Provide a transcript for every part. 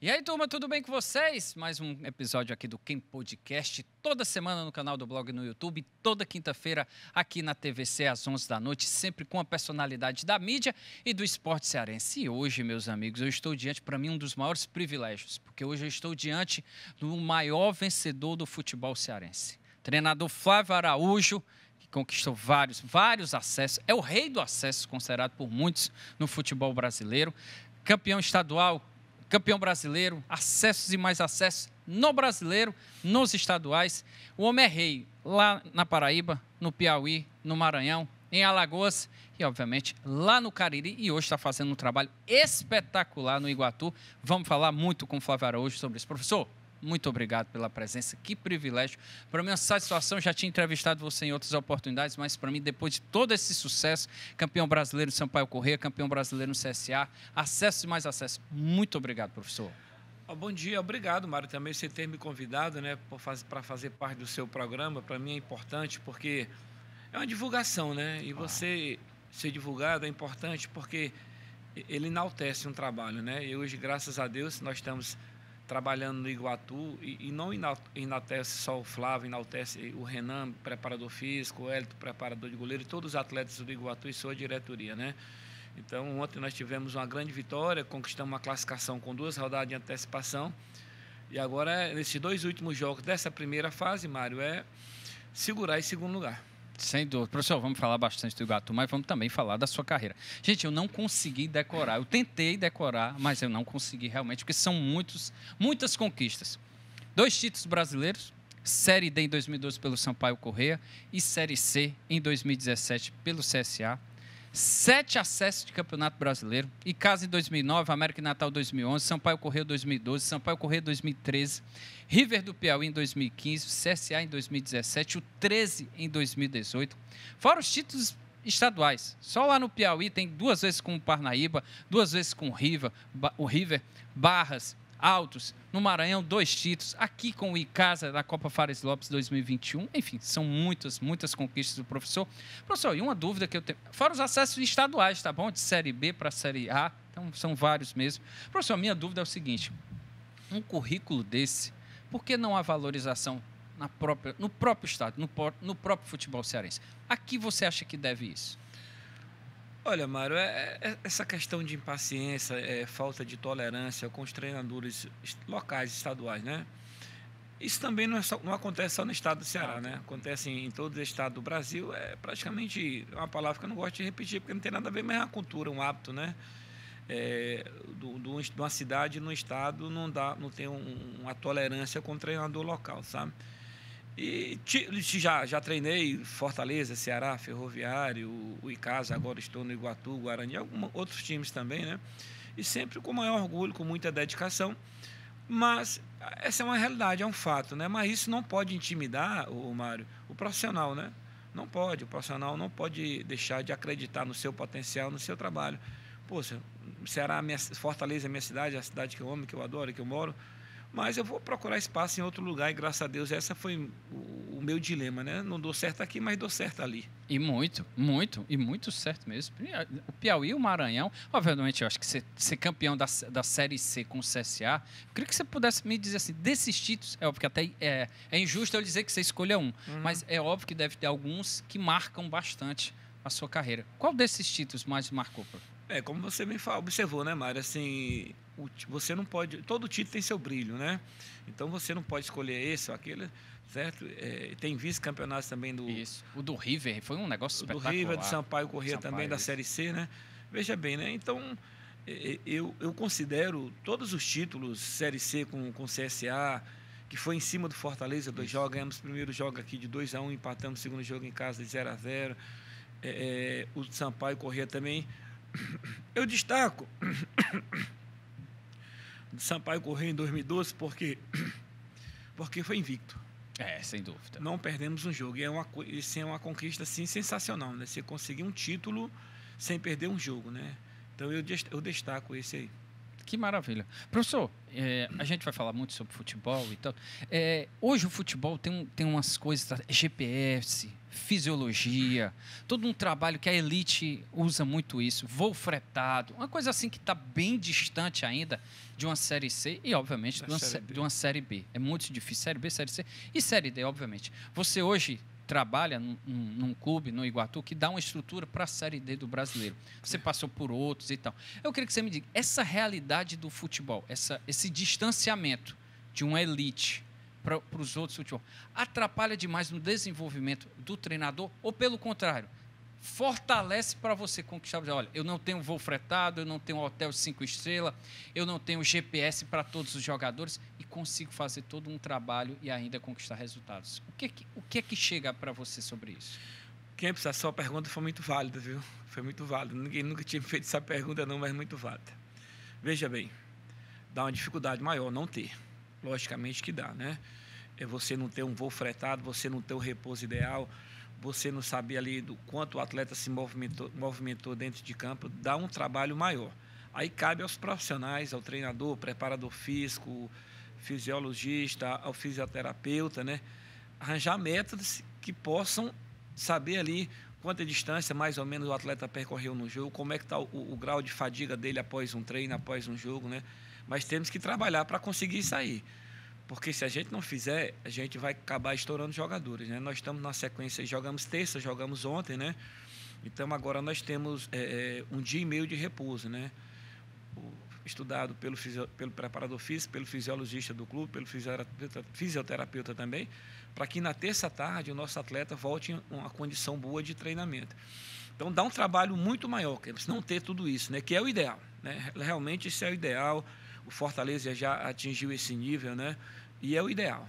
E aí, turma, tudo bem com vocês? Mais um episódio aqui do Quem Podcast, toda semana no canal do blog no YouTube, toda quinta-feira aqui na TVC às 11 da noite, sempre com a personalidade da mídia e do esporte cearense. E hoje, meus amigos, eu estou diante, para mim, um dos maiores privilégios, porque hoje eu estou diante do maior vencedor do futebol cearense. Treinador Flávio Araújo, que conquistou vários acessos, é o rei do acesso, considerado por muitos no futebol brasileiro, campeão estadual, campeão brasileiro, acessos e mais acessos no brasileiro, nos estaduais. O homem é rei lá na Paraíba, no Piauí, no Maranhão, em Alagoas e, obviamente, lá no Cariri. E hoje está fazendo um trabalho espetacular no Iguatu. Vamos falar muito com o Flávio Araújo sobre isso. Professor, muito obrigado pela presença, que privilégio. Para mim, é uma satisfação, já tinha entrevistado você em outras oportunidades, mas para mim, depois de todo esse sucesso, campeão brasileiro no Sampaio Corrêa, campeão brasileiro no CSA, acesso e mais acesso. Muito obrigado, professor. Bom dia, obrigado, Mário, também você ter me convidado, né, para fazer parte do seu programa. Para mim é importante porque é uma divulgação, né? E você ser divulgado é importante porque ele enaltece um trabalho, né? E hoje, graças a Deus, nós estamos trabalhando no Iguatu e não enaltece só o Flávio, enaltece o Renan, preparador físico, o Hélito, preparador de goleiro, e todos os atletas do Iguatu e sua diretoria, né? Então, ontem nós tivemos uma grande vitória, conquistamos uma classificação com 2 rodadas de antecipação, e agora, nesses 2 últimos jogos dessa primeira fase, Mário, é segurar esse segundo lugar. Sem dúvida. Professor, vamos falar bastante do Iguatu, mas vamos também falar da sua carreira. Gente, eu não consegui decorar. Eu tentei decorar, mas eu não consegui realmente, porque são muitas conquistas. 2 títulos brasileiros, Série D em 2012 pelo Sampaio Corrêa e Série C em 2017 pelo CSA. 7 acessos de Campeonato Brasileiro, Icasa em 2009, América e Natal 2011, Sampaio Corrêa 2012, Sampaio Corrêa 2013, River do Piauí em 2015, CSA em 2017, o 13 em 2018. Fora os títulos estaduais. Só lá no Piauí tem 2 vezes com o Parnaíba, 2 vezes com o River, Barras, Altos. No Maranhão, 2 títulos. Aqui com o Icasa da Copa Fares Lopes 2021. Enfim, são muitas conquistas do professor. Professor, e uma dúvida que eu tenho. Fora os acessos estaduais, tá bom? De Série B para Série A. Então, são vários mesmo. Professor, a minha dúvida é o seguinte. Um currículo desse, por que não há valorização no próprio estado, no próprio futebol cearense? A que você acha que deve isso? Olha, Mário, essa questão de impaciência, falta de tolerância com os treinadores locais, estaduais, né? Isso também não acontece só no estado do Ceará, né? Acontece em todo o estado do Brasil. É praticamente uma palavra que eu não gosto de repetir, porque não tem nada a ver, mas é uma cultura, um hábito, né? De uma cidade no estado não tem uma tolerância com o treinador local, sabe? E já treinei Fortaleza, Ceará, Ferroviário, o Icasa, agora estou no Iguatu, Guarani, outros times também, né? E sempre com maior orgulho, com muita dedicação. Mas essa é uma realidade, é um fato, né? Mas isso não pode intimidar, Mário, o profissional, né? Não pode, o profissional não pode deixar de acreditar no seu potencial, no seu trabalho. Poxa, Ceará, Fortaleza é minha cidade, é a cidade que eu amo, que eu adoro, que eu moro. Mas eu vou procurar espaço em outro lugar e, graças a Deus, essa foi o meu dilema, né? Não dou certo aqui, mas dou certo ali. E muito certo mesmo. O Piauí e o Maranhão, obviamente, eu acho que ser campeão da Série C com o CSA, eu queria que você pudesse me dizer assim, desses títulos, é óbvio que até é injusto eu dizer que você escolha um, mas é óbvio que deve ter alguns que marcam bastante a sua carreira. Qual desses títulos mais marcou? Como você me observou, né, Mário? Assim, você não pode. Todo título tem seu brilho, né? Então você não pode escolher esse ou aquele, certo? Tem vice-campeonatos também do. Isso. O do River foi um negócio espetacular. Do River, do Sampaio Corrêa também, da Série C, né? Veja bem, né? Então, eu considero todos os títulos, Série C com CSA, que foi em cima do Fortaleza, 2 jogos, ganhamos o primeiro jogo aqui de 2-1, empatamos o segundo jogo em casa de 0-0. O Sampaio Corrêa também. Eu destaco do Sampaio Corrêa em 2012 porque foi invicto. Sem dúvida. Não perdemos um jogo. E isso é uma conquista assim, sensacional, né? Você conseguir um título sem perder um jogo, né? Então eu destaco esse aí. Que maravilha. Professor, a gente vai falar muito sobre futebol e tal. Hoje o futebol tem umas coisas, GPS, fisiologia, todo um trabalho que a elite usa muito isso, voo fretado, uma coisa assim que está bem distante ainda de uma Série C e, obviamente, de uma Série B. É muito difícil, Série B, Série C e Série D, obviamente. Você hoje trabalha num clube, no Iguatu, que dá uma estrutura para a Série D do brasileiro. Você passou por outros e tal. Eu queria que você me diga, essa realidade do futebol, esse distanciamento de uma elite para os outros futebol, atrapalha demais no desenvolvimento do treinador ou, pelo contrário, fortalece para você conquistar? Olha, eu não tenho voo fretado, eu não tenho hotel 5 estrelas, eu não tenho GPS para todos os jogadores e consigo fazer todo um trabalho e ainda conquistar resultados. O que é que chega para você sobre isso? Kempis, a sua pergunta foi muito válida, viu? Foi muito válida. Ninguém nunca tinha feito essa pergunta, não, mas muito válida. Veja bem, dá uma dificuldade maior não ter. Logicamente que dá, né? É você não ter um voo fretado, você não ter o repouso ideal, você não saber ali do quanto o atleta se movimentou dentro de campo, dá um trabalho maior. Aí cabe aos profissionais, ao treinador, preparador físico, fisiologista, ao fisioterapeuta, né? Arranjar métodos que possam saber ali quanta distância mais ou menos o atleta percorreu no jogo, como é que está o grau de fadiga dele após um treino, após um jogo, né? Mas temos que trabalhar para conseguir sair. Porque se a gente não fizer, a gente vai acabar estourando jogadores, né? Nós estamos na sequência, jogamos terça, jogamos ontem, né? Então agora nós temos 1 dia e meio de repouso, né? Estudado pelo preparador físico, pelo fisiologista do clube, pelo fisioterapeuta também, para que na terça tarde o nosso atleta volte em uma condição boa de treinamento. Então dá um trabalho muito maior, não ter tudo isso, né? Que é o ideal, né? Realmente isso é o ideal. O Fortaleza já atingiu esse nível, né? E é o ideal.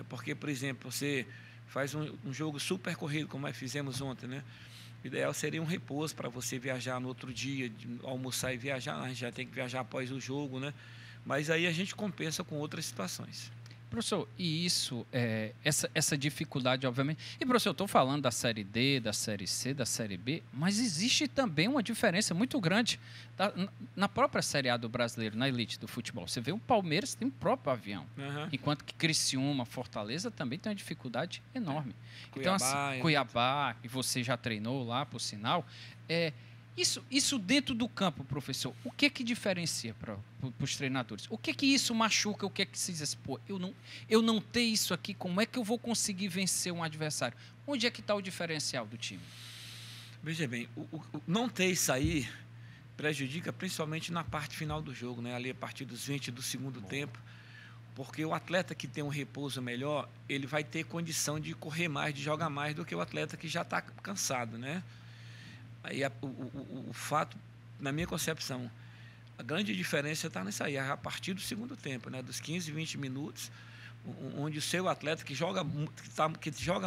Porque, por exemplo, você faz um jogo super corrido, como nós fizemos ontem, né? O ideal seria um repouso para você viajar no outro dia, almoçar e viajar. A gente já tem que viajar após o jogo, né? Mas aí a gente compensa com outras situações. Professor, e isso, essa dificuldade, obviamente... E, professor, eu estou falando da Série D, da Série C, da Série B, mas existe também uma diferença muito grande na própria Série A do brasileiro, na elite do futebol. Você vê o Palmeiras tem o próprio avião, enquanto que Criciúma, Fortaleza também tem uma dificuldade enorme. Cuiabá, então, assim, Cuiabá, e você já treinou lá, por sinal... Isso dentro do campo, professor, o que diferencia para os treinadores? O que isso machuca? O que se diz assim, pô, eu não tenho isso aqui, como é que eu vou conseguir vencer um adversário? Onde é que está o diferencial do time? Veja bem, o não ter isso aí prejudica principalmente na parte final do jogo, né? Ali a partir dos 20 do segundo tempo, porque o atleta que tem um repouso melhor, ele vai ter condição de correr mais, de jogar mais do que o atleta que já está cansado, né? Aí o fato, na minha concepção, a grande diferença está nisso aí, a partir do segundo tempo, né? Dos 15, 20 minutos, onde o seu atleta que joga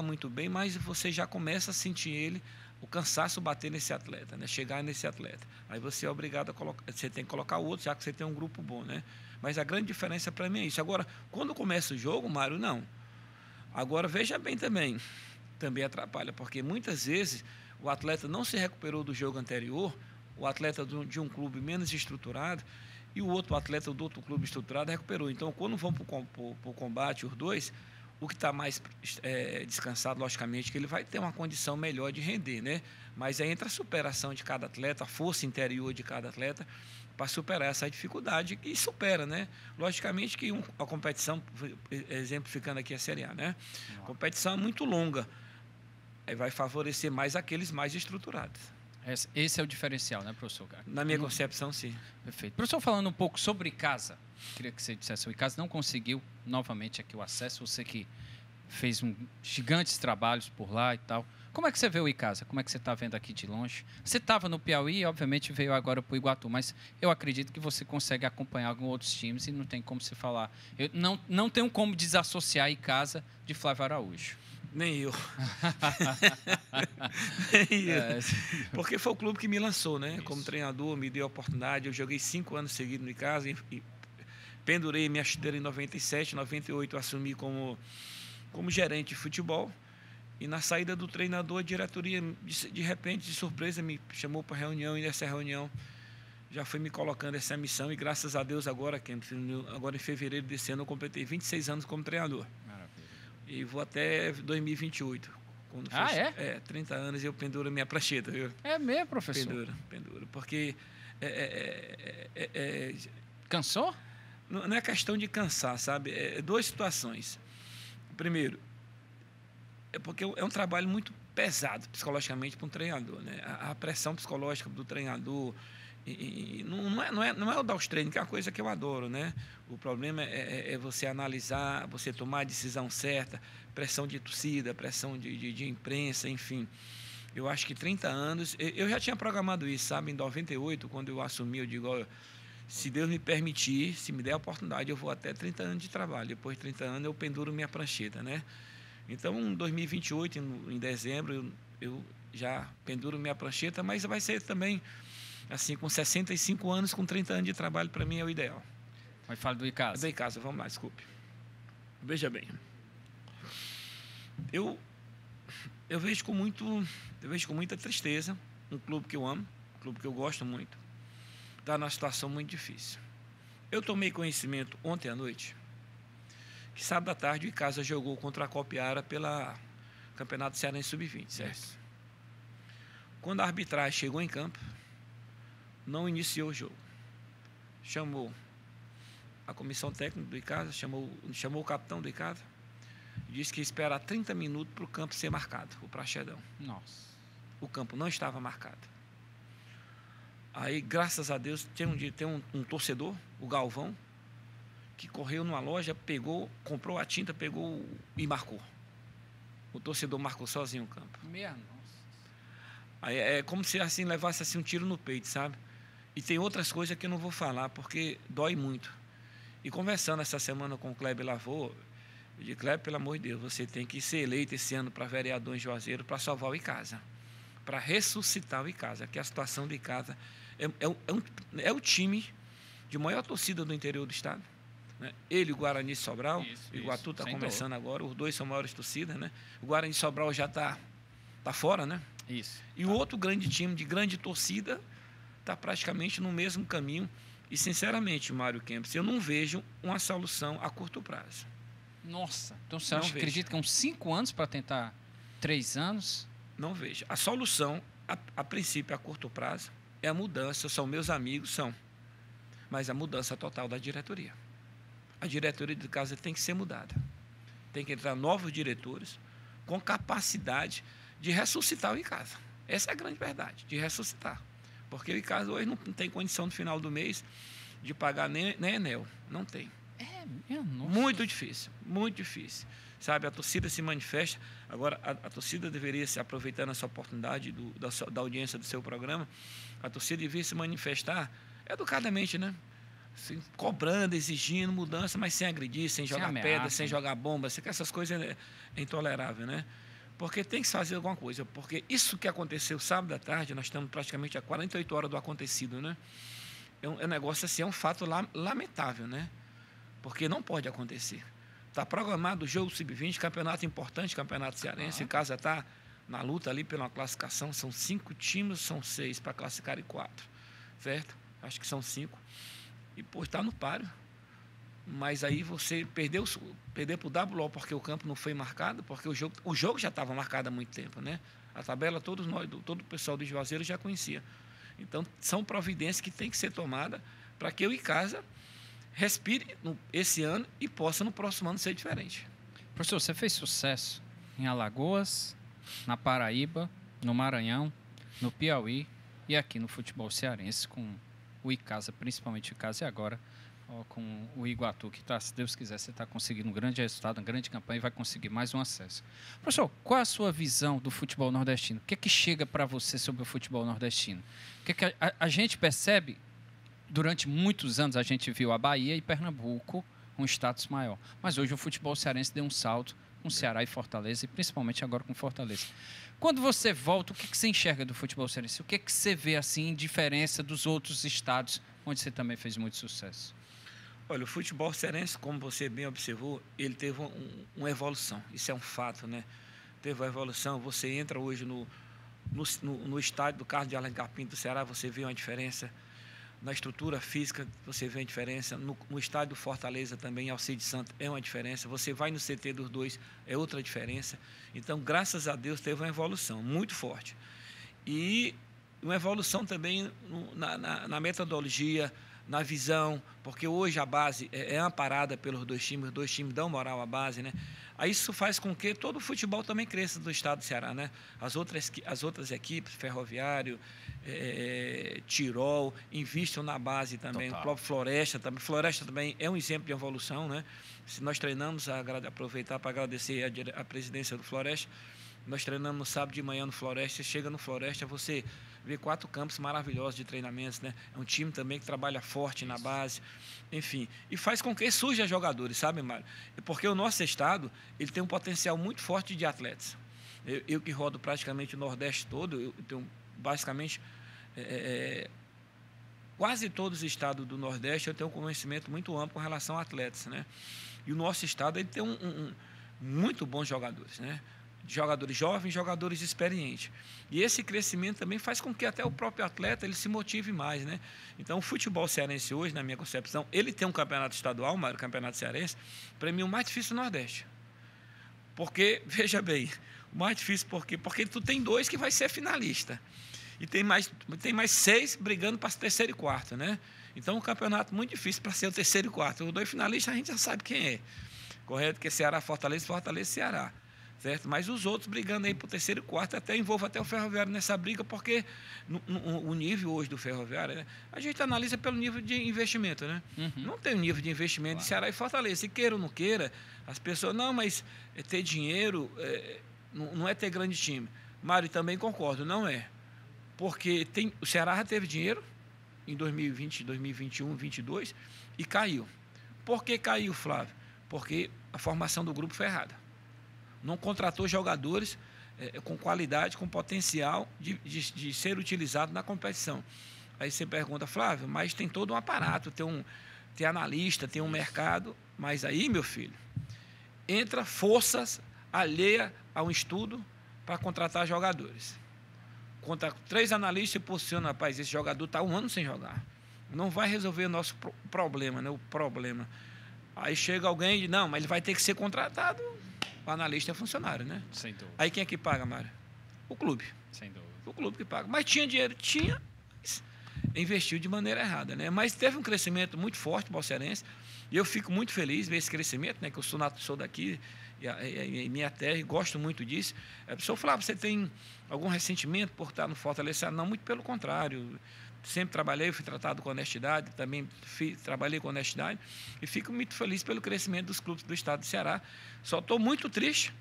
muito bem, mas você já começa a sentir ele, o cansaço bater nesse atleta, né? Chegar nesse atleta. Aí você é obrigado a colocar, você tem que colocar o outro, já que você tem um grupo bom, né? Mas a grande diferença para mim é isso. Agora, quando começa o jogo, Mário, não. Agora, veja bem também atrapalha, porque muitas vezes o atleta não se recuperou do jogo anterior, o atleta de um clube menos estruturado, e o outro atleta do outro clube estruturado recuperou. Então, quando vão para o combate, os dois, o que está mais descansado, logicamente, que ele vai ter uma condição melhor de render, né? Mas aí entra a superação de cada atleta, a força interior de cada atleta, para superar essa dificuldade e supera, né? Logicamente que a competição, exemplificando aqui a Série A, né? A competição é muito longa. Aí vai favorecer mais aqueles mais estruturados. Esse é o diferencial, né, professor? Na minha concepção, sim. Perfeito. Professor, falando um pouco sobre Icasa, queria que você dissesse, o Icasa não conseguiu novamente aqui o acesso, você que fez gigantes trabalhos por lá e tal. Como é que você vê o Icasa? Como é que você está vendo aqui de longe? Você estava no Piauí, obviamente veio agora para o Iguatu, mas eu acredito que você consegue acompanhar alguns outros times e não tem como você falar. Eu não tenho como desassociar Icasa de Flávio Araújo. Nem eu. Porque foi o clube que me lançou, né? Isso. Como treinador, me deu a oportunidade. Eu joguei 5 anos seguidos no Icasa e pendurei minha chuteira em 97, 98 eu assumi como gerente de futebol. E na saída do treinador, a diretoria, de repente, de surpresa, me chamou para reunião, e nessa reunião já fui me colocando essa missão e graças a Deus agora em fevereiro desse ano eu completei 26 anos como treinador. Maravilha. E vou até 2028. Quando 30 anos eu penduro a minha prancheta, viu? É mesmo, professor? Penduro. Porque Cansou? não é questão de cansar, sabe? É duas situações. Primeiro, é porque é um trabalho muito pesado psicologicamente para um treinador, né? A pressão psicológica do treinador não é o dar os treinos, que é uma coisa que eu adoro, né? O problema é você analisar, você tomar a decisão certa, pressão de torcida, pressão de imprensa, enfim. Eu acho que 30 anos... Eu já tinha programado isso, sabe? Em 98, quando eu assumi, eu digo, olha, se Deus me permitir, se me der a oportunidade, eu vou até 30 anos de trabalho. Depois de 30 anos, eu penduro minha prancheta, né? Então, em 2028, em dezembro, eu já penduro minha prancheta, mas vai ser também, assim, com 65 anos, com 30 anos de trabalho, para mim é o ideal. Mas fala do Icasa. Do Icasa, vamos lá, desculpe. Veja bem, eu vejo com muita tristeza um clube que eu amo, um clube que eu gosto muito, está numa situação muito difícil. Eu tomei conhecimento ontem à noite que sábado à tarde o Icasa jogou contra a Copiara pela Campeonato Cearense Sub-20, certo? Quando a arbitragem chegou em campo, não iniciou o jogo. Chamou a comissão técnica do Icasa, chamou o capitão do Icasa, disse que ia esperar 30 minutos para o campo ser marcado, o Praxedão. Nossa. O campo não estava marcado. Aí, graças a Deus, tem um torcedor, o Galvão, que correu numa loja, comprou a tinta, pegou e marcou. O torcedor marcou sozinho o campo. Minha nossa. Aí é como se assim levasse assim, um tiro no peito, sabe? E tem outras coisas que eu não vou falar, porque dói muito. E conversando essa semana com o Kleber Lavô, eu disse, Kleber, pelo amor de Deus, você tem que ser eleito esse ano para vereador em Juazeiro para salvar o Icasa, para ressuscitar o Icasa, que a situação do Icasa é o time de maior torcida do interior do estado. Né? Ele, o Guarani de Sobral, o Iguatu está começando agora, os dois são maiores torcidas, né? O Guarani de Sobral já está fora, né? Isso. E o outro grande time de grande torcida está praticamente no mesmo caminho. E, sinceramente, Mário Kempis, eu não vejo uma solução a curto prazo. Nossa, então você acredita que é uns 5 anos para tentar 3 anos? Não vejo. A solução, a princípio, a curto prazo, é a mudança, são meus amigos, mas a mudança total da diretoria. A diretoria do Icasa tem que ser mudada. Tem que entrar novos diretores com capacidade de ressuscitar o Icasa. Essa é a grande verdade, de ressuscitar. Porque o Icasa hoje não tem condição no final do mês de pagar nem Enel. Não tem. Muito difícil, muito difícil. Sabe, a torcida se manifesta. Agora, a torcida deveria, se aproveitando essa oportunidade da audiência do seu programa, a torcida deveria se manifestar educadamente, né? Assim, cobrando, exigindo mudança, mas sem agredir, sem jogar pedra, sem jogar bomba. Essas coisas é intolerável, né? Porque tem que fazer alguma coisa. Porque isso que aconteceu sábado à tarde, nós estamos praticamente a 48 horas do acontecido, né? É um negócio assim, é um fato lamentável, né? Porque não pode acontecer. Está programado o jogo sub-20, campeonato importante, campeonato cearense. O Icasa está na luta ali pela classificação. São 5 times, são 6 para classificar e 4. Certo? Acho que são 5. E, pô, está no páreo. Mas aí você perder para o WO porque o campo não foi marcado, porque o jogo já estava marcado há muito tempo, né? A tabela todo o pessoal do Juazeiro já conhecia. Então, são providências que têm que ser tomadas para que o Icasa respire esse ano e possa no próximo ano ser diferente. Professor, você fez sucesso em Alagoas, na Paraíba, no Maranhão, no Piauí e aqui no futebol cearense com o Icasa, principalmente o Icasa, e agora com o Iguatu, que se Deus quiser, você está conseguindo um grande resultado, uma grande campanha e vai conseguir mais um acesso. Professor, qual é a sua visão do futebol nordestino? O que é que chega para você sobre o futebol nordestino? O que é que a gente percebe? Durante muitos anos a gente viu a Bahia e Pernambuco com status maior. Mas hoje o futebol cearense deu um salto com Ceará e Fortaleza, e principalmente agora com Fortaleza. Quando você volta, o que você enxerga do futebol cearense? O que você vê assim, em diferença dos outros estados onde você também fez muito sucesso? Olha, o futebol cearense, como você bem observou, ele teve uma evolução. Isso é um fato, né? Teve uma evolução. Você entra hoje no estádio do Carlos de Alencar Pinto do Ceará, você vê uma diferença. na estrutura física você vê a diferença, no estádio do Fortaleza também, Alcides Santos, é uma diferença, você vai no CT dos dois, é outra diferença. Então, graças a Deus, teve uma evolução muito forte. E uma evolução também na metodologia, na visão, porque hoje a base é amparada pelos dois times, os dois times dão moral à base, né? Aí isso faz com que todo o futebol também cresça do estado do Ceará, né? As outras equipes, Ferroviário, Tirol, investem na base também. Total. O próprio Floresta também é um exemplo de evolução, né? Se nós treinamos, aproveitar para agradecer a presidência do Floresta, nós treinamos no sábado de manhã no Floresta, chega no Floresta, você vê 4 campos maravilhosos de treinamentos, né? É um time também que trabalha forte na base, enfim. E faz com que surjam jogadores, sabe, Mário? Porque o nosso estado, ele tem um potencial muito forte de atletas. Eu que rodo praticamente o Nordeste todo, eu tenho basicamente quase todos os estados do Nordeste, eu tenho um conhecimento muito amplo com relação a atletas, né? E o nosso estado, ele tem muito bons jogadores, né? Jogadores jovens, jogadores experientes. E esse crescimento também faz com que até o próprio atleta ele se motive mais, né? Então, o futebol cearense hoje, na minha concepção, ele tem um campeonato estadual, o maior campeonato cearense, para mim o mais difícil do Nordeste. Porque, veja bem, o mais difícil porque tu tem 2 que vai ser finalista. E tem mais 6 brigando para terceiro e quarto, né? Então, um campeonato muito difícil para ser o terceiro e quarto. Os 2 finalistas a gente já sabe quem é. Correto? Que é Ceará, Fortaleza, Ceará. Certo? Mas os outros brigando aí para o terceiro e quarto, até envolve até o Ferroviário nessa briga, porque o nível hoje do Ferroviário, né, a gente analisa pelo nível de investimento, né? Uhum. Não tem o nível de investimento de Ceará e Fortaleza. Se queira ou não queira, as pessoas, não, mas ter dinheiro não é ter grande time. Mário, também concordo, não é. Porque o Ceará já teve dinheiro em 2020, 2021, 2022 e caiu. Por que caiu, Flávio? Porque a formação do grupo foi errada. Não contratou jogadores com qualidade, com potencial de ser utilizado na competição. Aí você pergunta, Flávio, mas tem todo um aparato, tem analista, tem um mercado, mas aí, meu filho, entra forças alheias ao estudo para contratar jogadores. Contra 3 analistas e posiciona, rapaz, esse jogador está 1 ano sem jogar. Não vai resolver o nosso problema, né? O problema. Aí chega alguém e diz, não, mas ele vai ter que ser contratado. O analista é funcionário, né? Sem dúvida. Aí quem é que paga, Mário? O clube. Sem dúvida. O clube que paga. Mas tinha dinheiro? Tinha. Investiu de maneira errada, né? Mas teve um crescimento muito forte para o cearense. E eu fico muito feliz de ver esse crescimento, né? Que eu sou daqui, e minha terra, e gosto muito disso. A pessoa falava, você tem algum ressentimento por estar no Fortaleza? Não, muito pelo contrário. Sempre trabalhei, fui tratado com honestidade, também trabalhei com honestidade e fico muito feliz pelo crescimento dos clubes do estado do Ceará. Só estou muito triste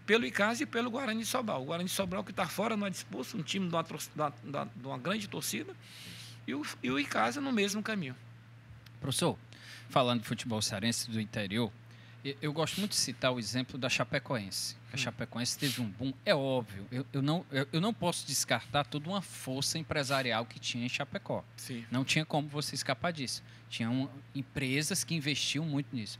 pelo Icasa e pelo Guarani de Sobral. O Guarani de Sobral que está fora numa disputa, um time de uma grande torcida, e o Icasa no mesmo caminho. Professor, falando de futebol cearense do interior, eu gosto muito de citar o exemplo da Chapecoense. A Chapecoense teve um boom, é óbvio. Eu não posso descartar toda uma força empresarial que tinha em Chapecó. Sim. Não tinha como você escapar disso. Tinham empresas que investiam muito nisso.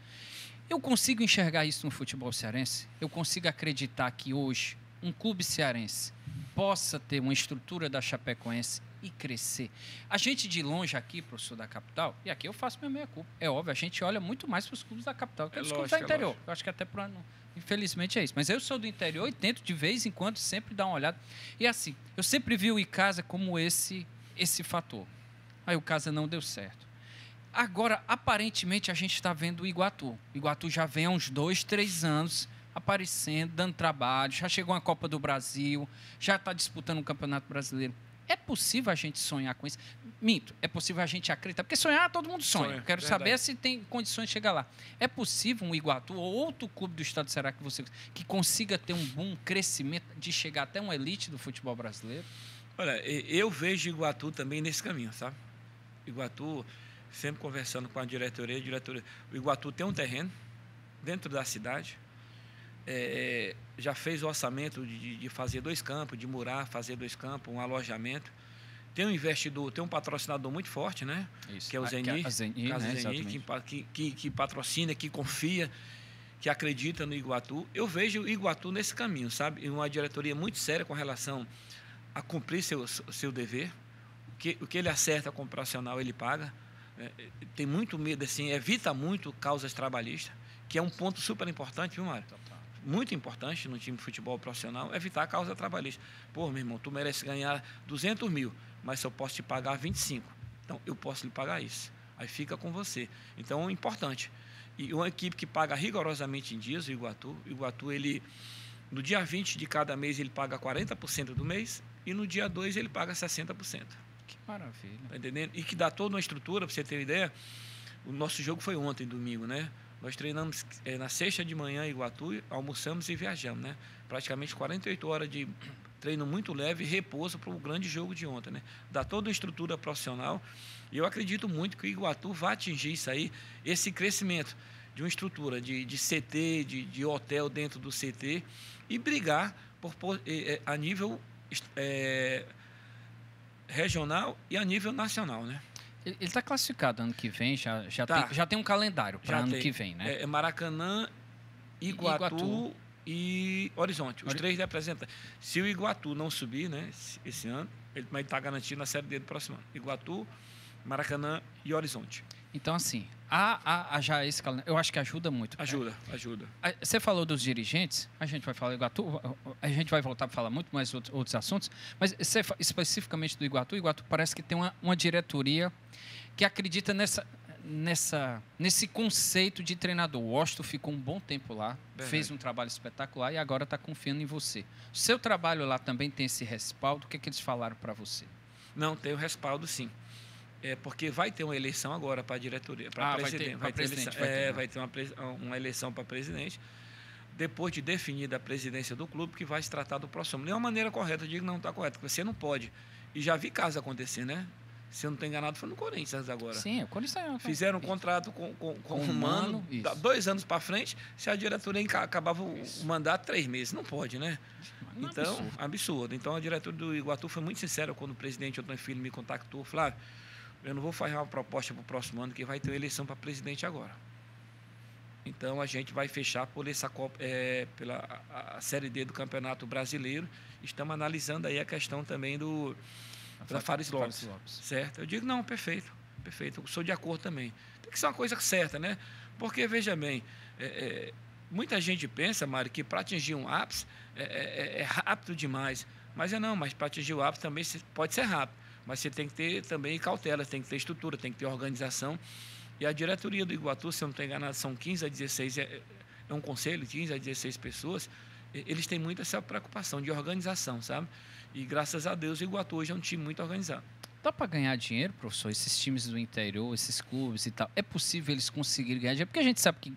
Eu consigo enxergar isso no futebol cearense? Eu consigo acreditar que hoje um clube cearense possa ter uma estrutura da Chapecoense e crescer. A gente de longe aqui, professor, da capital, e aqui eu faço minha meia-culpa. É óbvio, a gente olha muito mais para os clubes da capital que os clubes do interior. Eu acho que até por ano, infelizmente é isso. Mas eu sou do interior e tento de vez em quando sempre dar uma olhada. E assim, eu sempre vi o Icasa como esse fator. Aí o Icasa não deu certo. Agora, aparentemente, a gente está vendo o Iguatu. O Iguatu já vem há uns 2, 3 anos aparecendo, dando trabalho, já chegou uma Copa do Brasil, já está disputando um Campeonato Brasileiro. É possível a gente sonhar com isso? Minto, é possível a gente acreditar, porque sonhar todo mundo sonha. Quero saber se tem condições de chegar lá. É possível um Iguatu ou outro clube do estado de Ceará que consiga ter um bom crescimento de chegar até uma elite do futebol brasileiro? Olha, eu vejo Iguatu também nesse caminho, sabe? Iguatu, sempre conversando com a diretoria, o Iguatu tem um terreno dentro da cidade, já fez o orçamento de fazer 2 campos, de murar, fazer 2 campos, um alojamento. Tem um investidor, tem um patrocinador muito forte, né? Isso. Que é o Zeni, que patrocina, que confia, que acredita no Iguatu. Eu vejo o Iguatu nesse caminho, sabe? E uma diretoria muito séria com relação a cumprir seu dever, o que ele acerta com o profissional, ele paga. Tem muito medo, assim, evita muito causas trabalhistas, que é um ponto super importante, viu, Mário? Muito importante no time de futebol profissional, evitar a causa trabalhista. Pô, meu irmão, tu merece ganhar 200 mil, mas eu posso te pagar 25. Então, eu posso lhe pagar isso. Aí fica com você. Então, é importante. E uma equipe que paga rigorosamente em dias, o Iguatu, ele, no dia 20 de cada mês, ele paga 40% do mês, e no dia 2 ele paga 60%. Que maravilha. Tá entendendo? E que dá toda uma estrutura, para você ter uma ideia. O nosso jogo foi ontem, domingo, né? Nós treinamos na sexta de manhã em Iguatu, almoçamos e viajamos, né? Praticamente 48 horas de treino muito leve e repouso para o grande jogo de ontem, né? Dá toda uma estrutura profissional. E eu acredito muito que o Iguatu vai atingir isso aí, esse crescimento de uma estrutura de CT, de hotel dentro do CT, e brigar a nível regional e a nível nacional, né? Ele está classificado ano que vem, Tá. já tem um calendário para ano que vem, né? Maracanã, Iguatu e Horizonte, os três representantes. Se o Iguatu não subir, né, esse ano, ele está garantido na Série D do próximo ano. Iguatu, Maracanã e Horizonte. Então, assim, há já esse calendário, eu acho que ajuda muito. Ajuda. Você falou dos dirigentes, a gente vai falar do Iguatu, a gente vai voltar para falar muito mais outros assuntos, mas especificamente do Iguatu, o Iguatu parece que tem uma diretoria que acredita nesse conceito de treinador. O Washington ficou um bom tempo lá, fez um trabalho espetacular e agora está confiando em você. O seu trabalho lá também tem esse respaldo? O que eles falaram para você? Não, tem o respaldo, sim. Porque vai ter uma eleição agora para a diretoria, para presidente. Vai ter uma eleição para presidente, depois de definida a presidência do clube, que vai se tratar do próximo. De uma maneira correta, eu digo que não está correta, porque você não pode. E já vi casos acontecer, né? Se eu não estou enganado, foi no Corinthians agora. Sim, o Corinthians. Fizeram um contrato com o Mano, 2 anos para frente, se a diretoria acabava o mandato 3 meses. Não pode, né? Então, absurdo. Então, a diretoria do Iguatu foi muito sincera quando o presidente Otton Filho me contactou. Flávio, eu não vou fazer uma proposta para o próximo ano, que vai ter uma eleição para presidente agora. Então, a gente vai fechar por essa Copa, pela a Série D do Campeonato Brasileiro. Estamos analisando aí a questão também da Fares Lopes, certo? Eu digo, não, perfeito. Eu sou de acordo também. Tem que ser uma coisa certa, né? Porque, veja bem, muita gente pensa, Mário, que para atingir um ápice é rápido demais. Mas mas para atingir o ápice também pode ser rápido. Mas você tem que ter também cautela, tem que ter estrutura, tem que ter organização. E a diretoria do Iguatu, se eu não estou enganado, são 15 a 16, é um conselho, 15 a 16 pessoas. Eles têm muito essa preocupação de organização, sabe? E graças a Deus o Iguatu hoje é um time muito organizado. Dá para ganhar dinheiro, professor? Esses times do interior, esses clubes e tal, é possível eles conseguirem ganhar dinheiro? Porque a gente sabe que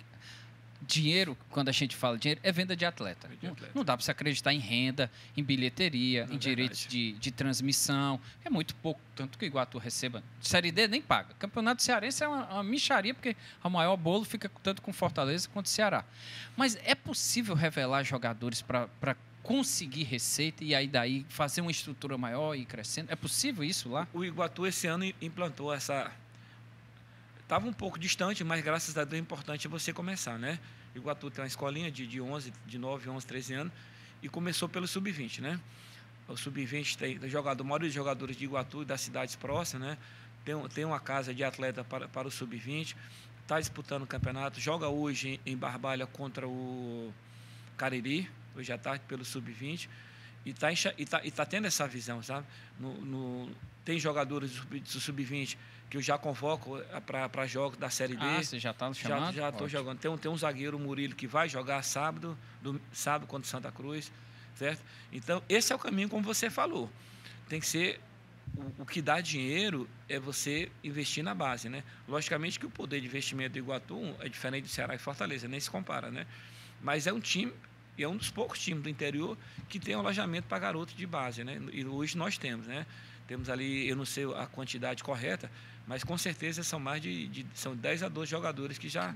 dinheiro, quando a gente fala dinheiro, é venda de atleta. Não dá para se acreditar em renda, em bilheteria, em direitos de transmissão. É muito pouco, tanto que o Iguatu receba. Série D nem paga. Campeonato Cearense é uma mixaria, porque o maior bolo fica tanto com Fortaleza quanto Ceará. Mas é possível revelar jogadores para conseguir receita e aí daí fazer uma estrutura maior e ir crescendo? É possível isso lá? O Iguatu esse ano implantou essa... Estava um pouco distante, mas graças a Deus é importante você começar, né? O Iguatu tem uma escolinha de 9, 11, 13 anos e começou pelo Sub-20, né? O Sub-20 tem a maioria dos jogadores de Iguatu e das cidades próximas, né? Tem uma casa de atleta para o Sub-20, está disputando o campeonato, joga hoje em Barbalha contra o Cariri, hoje à tarde pelo Sub-20, e tá tendo essa visão, sabe? Tem jogadores do Sub-20 que eu já convoco para jogos da Série D. Você já está chamando? Já estou jogando. Tem um zagueiro, o Murilo, que vai jogar sábado contra o Santa Cruz, certo? Então, esse é o caminho, como você falou. Tem que ser... O que dá dinheiro é você investir na base, né? Logicamente que o poder de investimento do Iguatu é diferente do Ceará e Fortaleza, nem se compara, né? Mas é um time, e é um dos poucos times do interior que tem alojamento para garoto de base, né? E hoje nós temos, né? Temos ali, eu não sei a quantidade correta, mas com certeza são mais são 10 a 12 jogadores que já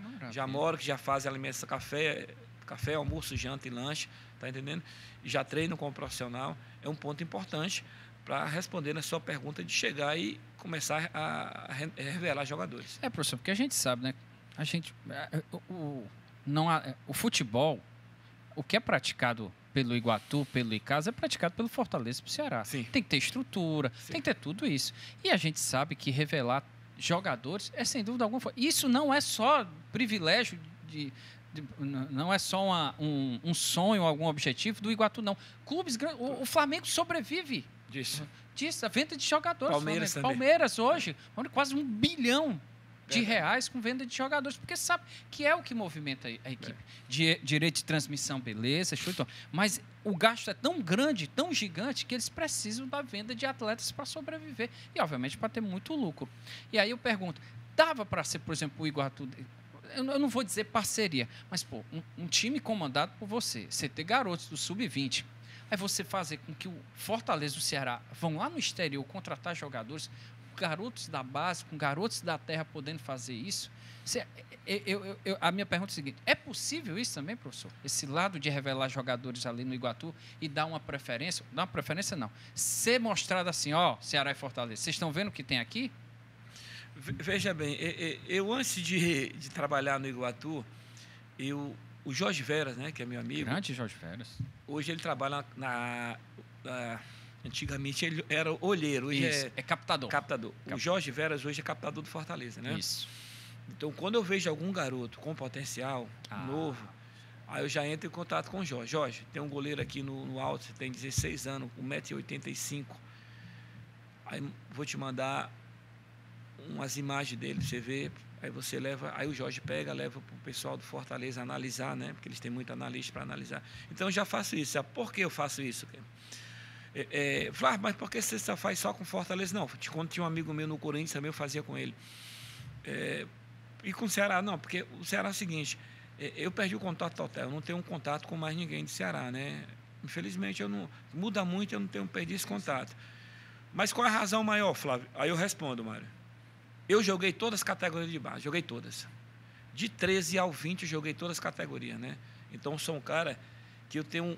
moram, que já fazem alimentação, café, almoço, janta e lanche, tá entendendo? E já treinam como profissional. É um ponto importante para responder na sua pergunta de chegar e começar a revelar jogadores. Professor, porque a gente sabe, né? O futebol, o que é praticado pelo Iguatu, pelo Icasa, é praticado pelo Fortaleza e pelo Ceará. Sim. Tem que ter estrutura, tem que ter tudo isso. E a gente sabe que revelar jogadores é, sem dúvida alguma, isso não é só privilégio não é só um sonho, algum objetivo do Iguatu, não. Clubes grandes, o Flamengo sobrevive Disso. a venda de jogadores. Palmeiras também. Palmeiras hoje, quase R$1 bilhão de reais com venda de jogadores, porque sabe que é o que movimenta a equipe. Direito de transmissão, beleza, mas o gasto é tão grande, tão gigante, que eles precisam da venda de atletas para sobreviver e, obviamente, para ter muito lucro. E aí eu pergunto, dava para ser, por exemplo, o Iguatu... Eu não vou dizer parceria, mas, pô, um time comandado por você ter garotos do Sub-20, aí você fazer com que o Fortaleza e o Ceará vão lá no exterior contratar jogadores, garotos da base, com garotos da terra podendo fazer isso. A minha pergunta é a seguinte, é possível isso também, professor? Esse lado de revelar jogadores ali no Iguatu e dar uma preferência, não, ser mostrado assim, ó, Ceará e Fortaleza, vocês estão vendo o que tem aqui? Veja bem, eu antes de trabalhar no Iguatu, o Jorge Veras, né, que é meu amigo... Grande Jorge Veras. Hoje ele trabalha antigamente ele era olheiro, hoje é captador. O Jorge Veras hoje é captador do Fortaleza, né? Isso. Então, quando eu vejo algum garoto com potencial novo, aí eu já entro em contato com o Jorge. Jorge, tem um goleiro aqui no alto, você tem 16 anos, 1,85 m. Aí vou te mandar umas imagens dele, você vê, aí você leva, aí o Jorge leva para o pessoal do Fortaleza analisar, né? Porque eles têm muito analista para analisar. Então, eu já faço isso. Por que eu faço isso? Flávio, mas por que você só faz só com Fortaleza? Não, quando tinha um amigo meu no Corinthians também, eu fazia com ele. E com o Ceará, não, porque o Ceará é o seguinte, eu perdi o contato total, eu não tenho um contato com mais ninguém do Ceará, né? Infelizmente, muda muito, eu não tenho perdido esse contato. Mas qual é a razão maior, Flávio? Aí eu respondo, Mário. Eu joguei todas as categorias de base, joguei todas. De 13 ao 20, eu joguei todas as categorias, né? Então, eu sou um cara que eu tenho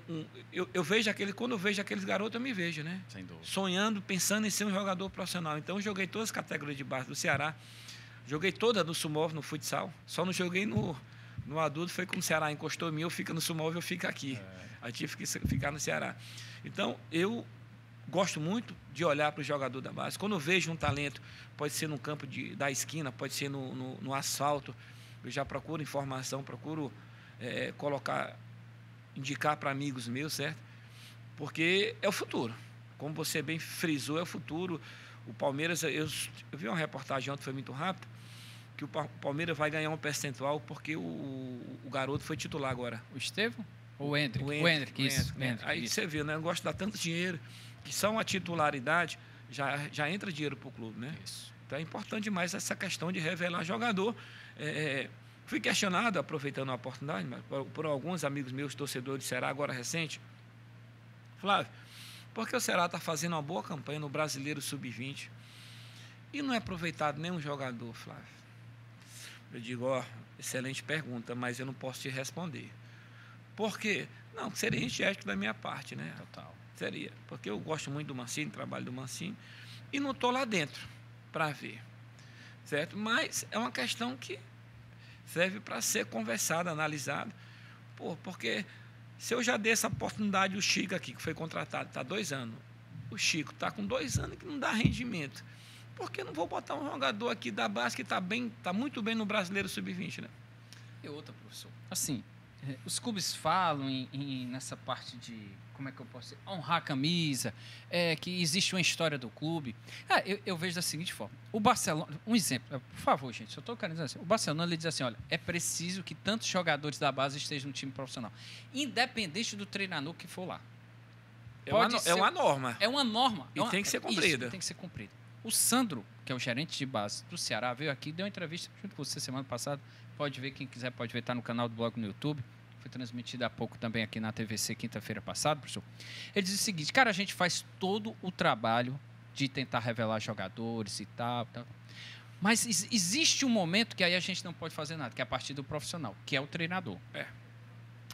eu vejo quando eu vejo aqueles garotos, eu me vejo, né? Sem dúvida. Sonhando, pensando em ser um jogador profissional. Então, eu joguei todas as categorias de base do Ceará. Joguei toda no Sumov, no futsal. Só não joguei no adulto, foi como o Ceará encostou em mim, eu fico no Sumov, eu fico aqui. Aí tive que ficar no Ceará. Então, eu gosto muito de olhar para o jogador da base. Quando eu vejo um talento, pode ser no campo da esquina, pode ser no asfalto, eu já procuro informação, procuro indicar para amigos meus, certo? Porque é o futuro. Como você bem frisou, é o futuro. O Palmeiras, eu vi uma reportagem ontem, foi muito rápido, que o Palmeiras vai ganhar um percentual porque o garoto foi titular agora. O Estevão? Ou o Hendrick? O Hendrick, isso. Aí você vê, né? Eu gosto de dar tanto dinheiro, que só uma titularidade já entra dinheiro para o clube, né? Isso. Então é importante demais essa questão de revelar jogador. Fui questionado, aproveitando a oportunidade, por alguns amigos meus, torcedores de Ceará, agora recente. Flávio, por que o Ceará está fazendo uma boa campanha no Brasileiro Sub-20 e não é aproveitado nenhum jogador, Flávio? Eu digo, excelente pergunta, mas eu não posso te responder. Por quê? Não, seria antiético da minha parte, né? Total. Seria, porque eu gosto muito do Mancini, trabalho do Mancini, e não estou lá dentro para ver, certo? Mas é uma questão que serve para ser conversada, analisada, porque se eu já dei essa oportunidade, o Chico aqui, que foi contratado, está 2 anos, o Chico está com 2 anos que não dá rendimento, por que não vou botar um jogador aqui da base que está muito bem no Brasileiro Sub-20, né? E outra, professor, assim, os clubes falam nessa parte de, como é que eu posso dizer, honrar a camisa, que existe uma história do clube. Eu vejo da seguinte forma, o Barcelona, um exemplo, por favor, gente, eu estou querendo dizer assim, o Barcelona ele diz assim, olha, é preciso que tantos jogadores da base estejam no time profissional, independente do treinador que for lá. É uma norma. É uma norma. E tem que ser cumprida. Isso, tem que ser cumprida. O Sandro, que é o gerente de base do Ceará, veio aqui, deu uma entrevista junto com você semana passada, pode ver, quem quiser pode ver, está no canal do blog no YouTube, foi transmitido há pouco também aqui na TVC, quinta-feira passada, professor. Ele diz o seguinte, cara, a gente faz todo o trabalho de tentar revelar jogadores e tal. Mas existe um momento que aí a gente não pode fazer nada, que é a partir do profissional, que é o treinador.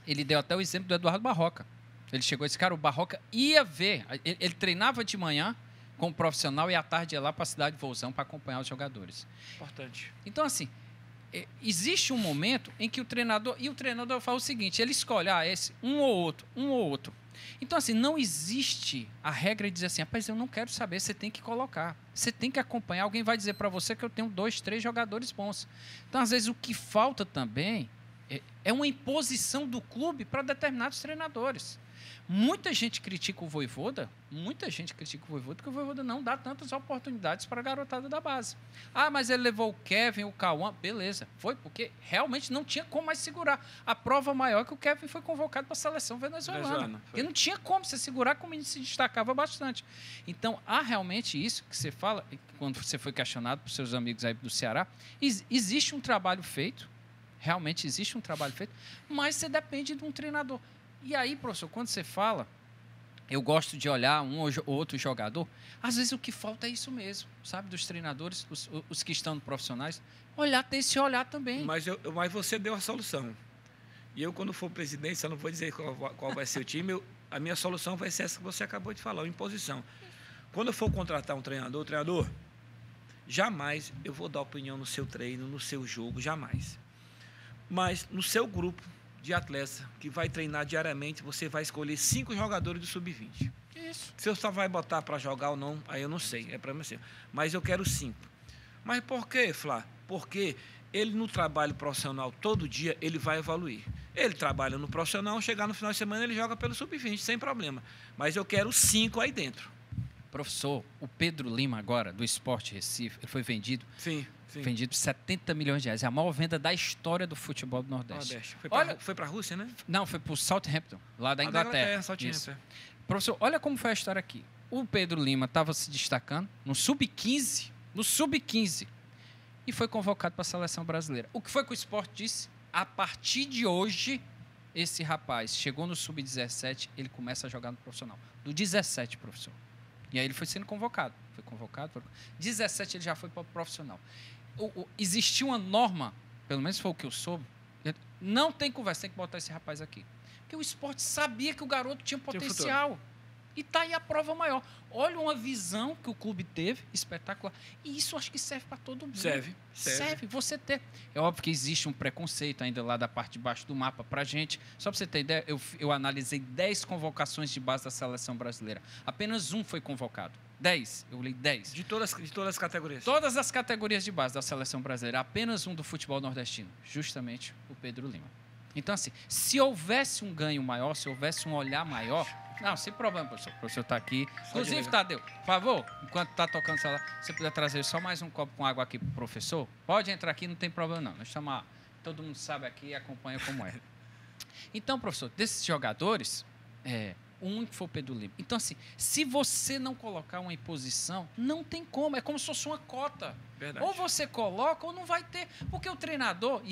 Ele deu até o exemplo do Eduardo Barroca. Ele chegou e disse, cara, o Barroca ia ver, ele treinava de manhã com o profissional e à tarde ia lá para a cidade de Vouzão para acompanhar os jogadores. Importante. Então, assim, existe um momento em que o treinador fala o seguinte, ele escolhe, esse, um ou outro. Então, assim, não existe a regra de dizer assim, rapaz, eu não quero saber, você tem que colocar, você tem que acompanhar, alguém vai dizer para você que eu tenho 2, 3 jogadores bons. Então, às vezes, o que falta também é uma imposição do clube para determinados treinadores. Muita gente critica o Vojvoda, porque o Vojvoda não dá tantas oportunidades para a garotada da base. Mas ele levou o Kevin, o Cauã, beleza. Foi porque realmente não tinha como mais segurar. A prova maior é que o Kevin foi convocado para a seleção venezuelana. Porque não tinha como você segurar, como ele se destacava bastante. Então, há realmente isso que você fala, quando você foi questionado por seus amigos aí do Ceará, existe um trabalho feito, realmente existe um trabalho feito, mas você depende de um treinador. E aí, professor, quando você fala, eu gosto de olhar um ou outro jogador, às vezes o que falta é isso mesmo, sabe? Dos treinadores, os que estão profissionais, ter esse olhar também. Mas você deu a solução. E eu, quando for presidente, eu não vou dizer qual vai ser o time, a minha solução vai ser essa que você acabou de falar, imposição. Quando eu for contratar um treinador, jamais eu vou dar opinião no seu treino, no seu jogo, jamais. Mas no seu grupo de atletas que vai treinar diariamente, você vai escolher 5 jogadores do sub-20. Isso. Se você só vai botar para jogar ou não, aí eu não sei, é para você. Mas eu quero 5. Mas por quê, Flá? Porque ele no trabalho profissional todo dia, ele vai evoluir. Ele trabalha no profissional, chegar no final de semana, ele joga pelo sub-20, sem problema. Mas eu quero 5 aí dentro. Professor, o Pedro Lima agora, do Sport Recife, ele foi vendido... Sim. Vendido por 70 milhões de reais. É a maior venda da história do futebol do Nordeste. Foi para a Rússia, né? Não, foi para o Southampton, lá da Inglaterra. Professor, olha como foi a história aqui. O Pedro Lima estava se destacando no Sub-15, e foi convocado para a seleção brasileira. O que foi que o Sport disse? A partir de hoje, esse rapaz chegou no Sub-17, ele começa a jogar no profissional. Do 17, professor. E aí ele foi sendo convocado. 17 ele já foi para o profissional. Existia uma norma, pelo menos foi o que eu soube, não tem conversa, tem que botar esse rapaz aqui. Porque o Sport sabia que o garoto tinha potencial. E está aí a prova maior. Olha uma visão que o clube teve, espetacular. E isso acho que serve para todo mundo. Serve. Você ter. É óbvio que existe um preconceito ainda lá da parte de baixo do mapa para a gente. Só para você ter ideia, eu analisei 10 convocações de base da seleção brasileira. Apenas um foi convocado. 10. Eu li 10. De todas as categorias? Todas as categorias de base da seleção brasileira. Apenas um do futebol nordestino. Justamente o Pedro Lima. Então, assim, se houvesse um ganho maior, se houvesse um olhar maior... Não, sem problema, professor. O professor está aqui. Inclusive, Tadeu, por favor, enquanto está tocando o celular, você puder trazer só mais um copo com água aqui para o professor? Pode entrar aqui, não tem problema não. Nós estamos, todo mundo sabe aqui e acompanha como é. Então, professor, desses jogadores, um que foi o Pedro Lima. Então, assim, se você não colocar uma imposição, não tem como. É como se fosse uma cota. Verdade. Ou você coloca ou não vai ter. Porque o treinador,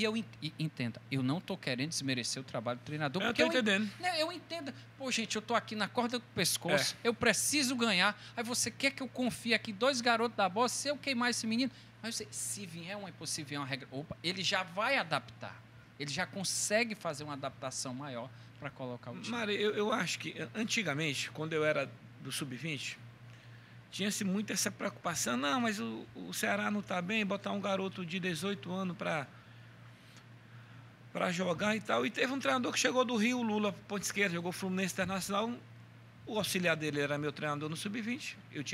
entenda, eu não estou querendo desmerecer o trabalho do treinador. Eu estou entendendo. Eu entendo. Pô, gente, eu estou aqui na corda do pescoço, eu preciso ganhar. Aí você quer que eu confie aqui 2 garotos da bola, se eu queimar esse menino. Mas se vier uma regra, ele já vai adaptar. Ele já consegue fazer uma adaptação maior para colocar o time. Mari, eu acho que antigamente, quando eu era do Sub-20, tinha-se muito essa preocupação. Não, mas o Ceará não está bem, botar um garoto de 18 anos para jogar e tal. E teve um treinador que chegou do Rio, Lula, ponta esquerda, jogou Fluminense Internacional. O auxiliar dele era meu treinador no Sub-20. Eu não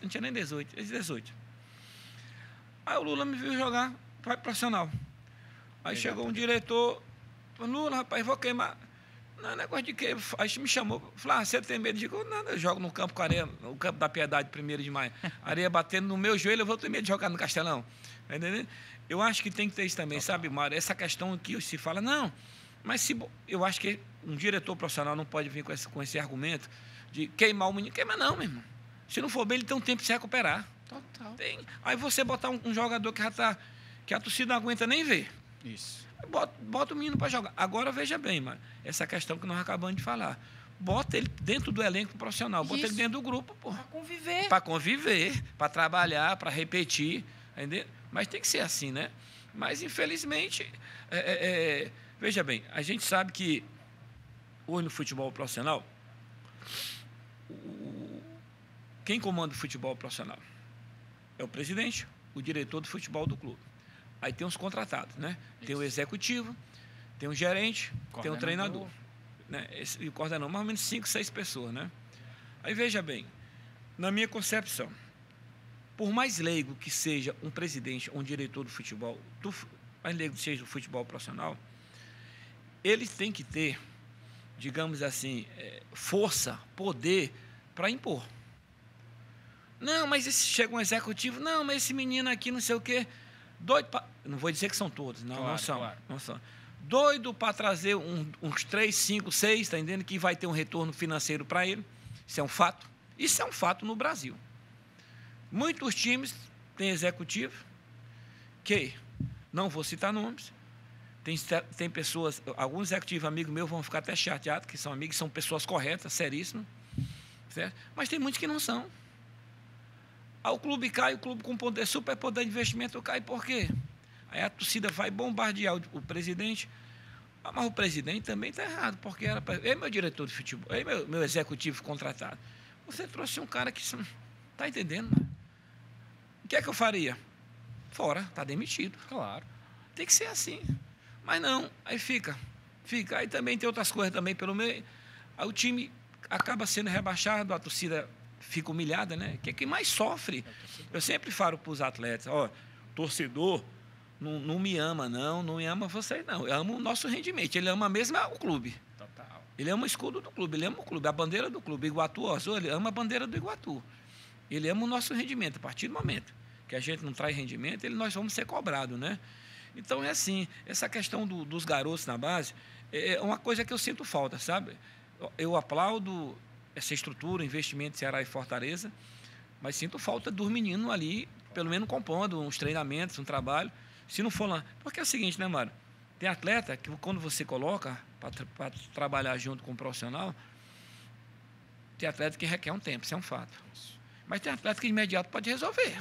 tinha nem 18, 18. Aí o Lula me viu jogar para profissional. Aí chegou um diretor, Lula, rapaz, vou queimar. Não, negócio de que? Aí me chamou, falou, você tem medo? Eu digo, não, eu jogo no campo com areia, no campo da Piedade, 1º de maio. Areia batendo no meu joelho, eu vou ter medo de jogar no Castelão. Entendeu? Eu acho que tem que ter isso também, sabe, Mário? Essa questão que se fala, não, mas eu acho que um diretor profissional não pode vir com esse argumento de queimar o menino. Queima não, meu irmão. Se não for bem, ele tem um tempo de se recuperar. Total. Aí você botar um jogador que a torcida não aguenta nem ver. Isso. Bota o menino para jogar. Agora, veja bem, mano, essa questão que nós acabamos de falar. Bota ele dentro do elenco profissional, bota ele dentro do grupo, pô. Para conviver. Para conviver, para trabalhar, para repetir. Entendeu? Mas tem que ser assim, né? Mas, infelizmente, veja bem, a gente sabe que hoje no futebol profissional, quem comanda o futebol profissional é o presidente, o diretor do futebol do clube. Aí tem os contratados, né? Tem o executivo, tem o gerente, tem o treinador. Né? E o coordenador, mais ou menos 5, 6 pessoas, né? Aí veja bem, na minha concepção, por mais leigo que seja um presidente, um diretor do futebol, mais leigo que seja do futebol profissional, eles têm que ter, digamos assim, força, poder para impor. Não, mas esse chega um executivo, não, mas esse menino aqui não sei o quê, doido para... Não vou dizer que são todos, não, claro, não são. Claro. Não são. Doido para trazer uns 3, 5, 6, está entendendo? Que vai ter um retorno financeiro para ele. Isso é um fato. Isso é um fato no Brasil. Muitos times têm executivo que, não vou citar nomes, tem pessoas, alguns executivos amigos meus vão ficar até chateados, que são amigos, são pessoas corretas, seríssimas, certo? Mas tem muitos que não são. Aí o clube cai, o clube com poder, super poder de investimento cai, por quê? Aí a torcida vai bombardear o presidente, mas o presidente também está errado, porque era meu diretor de futebol, meu executivo contratado. Você trouxe um cara que está entendendo, né? O que é que eu faria? Fora, está demitido. Claro. Tem que ser assim. Mas não, aí fica. Aí também tem outras coisas também pelo meio. Aí o time acaba sendo rebaixado, a torcida fica humilhada, né? Que é quem mais sofre. Eu sempre falo para os atletas, torcedor não me ama, não me ama vocês, não. Eu amo o nosso rendimento. Ele ama mesmo o clube. Total. Ele ama o escudo do clube, ele ama o clube, a bandeira do clube. Iguatu Azul, ele ama a bandeira do Iguatu. Ele ama o nosso rendimento. A partir do momento que a gente não traz rendimento, nós vamos ser cobrados, né? Então, é assim, essa questão dos garotos na base é uma coisa que eu sinto falta, sabe? Eu aplaudo essa estrutura, investimento de Ceará e Fortaleza, mas sinto falta dos meninos ali, pelo menos compondo uns treinamentos, um trabalho. Se não for lá... Porque é o seguinte, né, Mário? Tem atleta que, quando você coloca para trabalhar junto com o profissional, tem atleta que requer um tempo, isso é um fato. Mas tem atleta que de imediato pode resolver.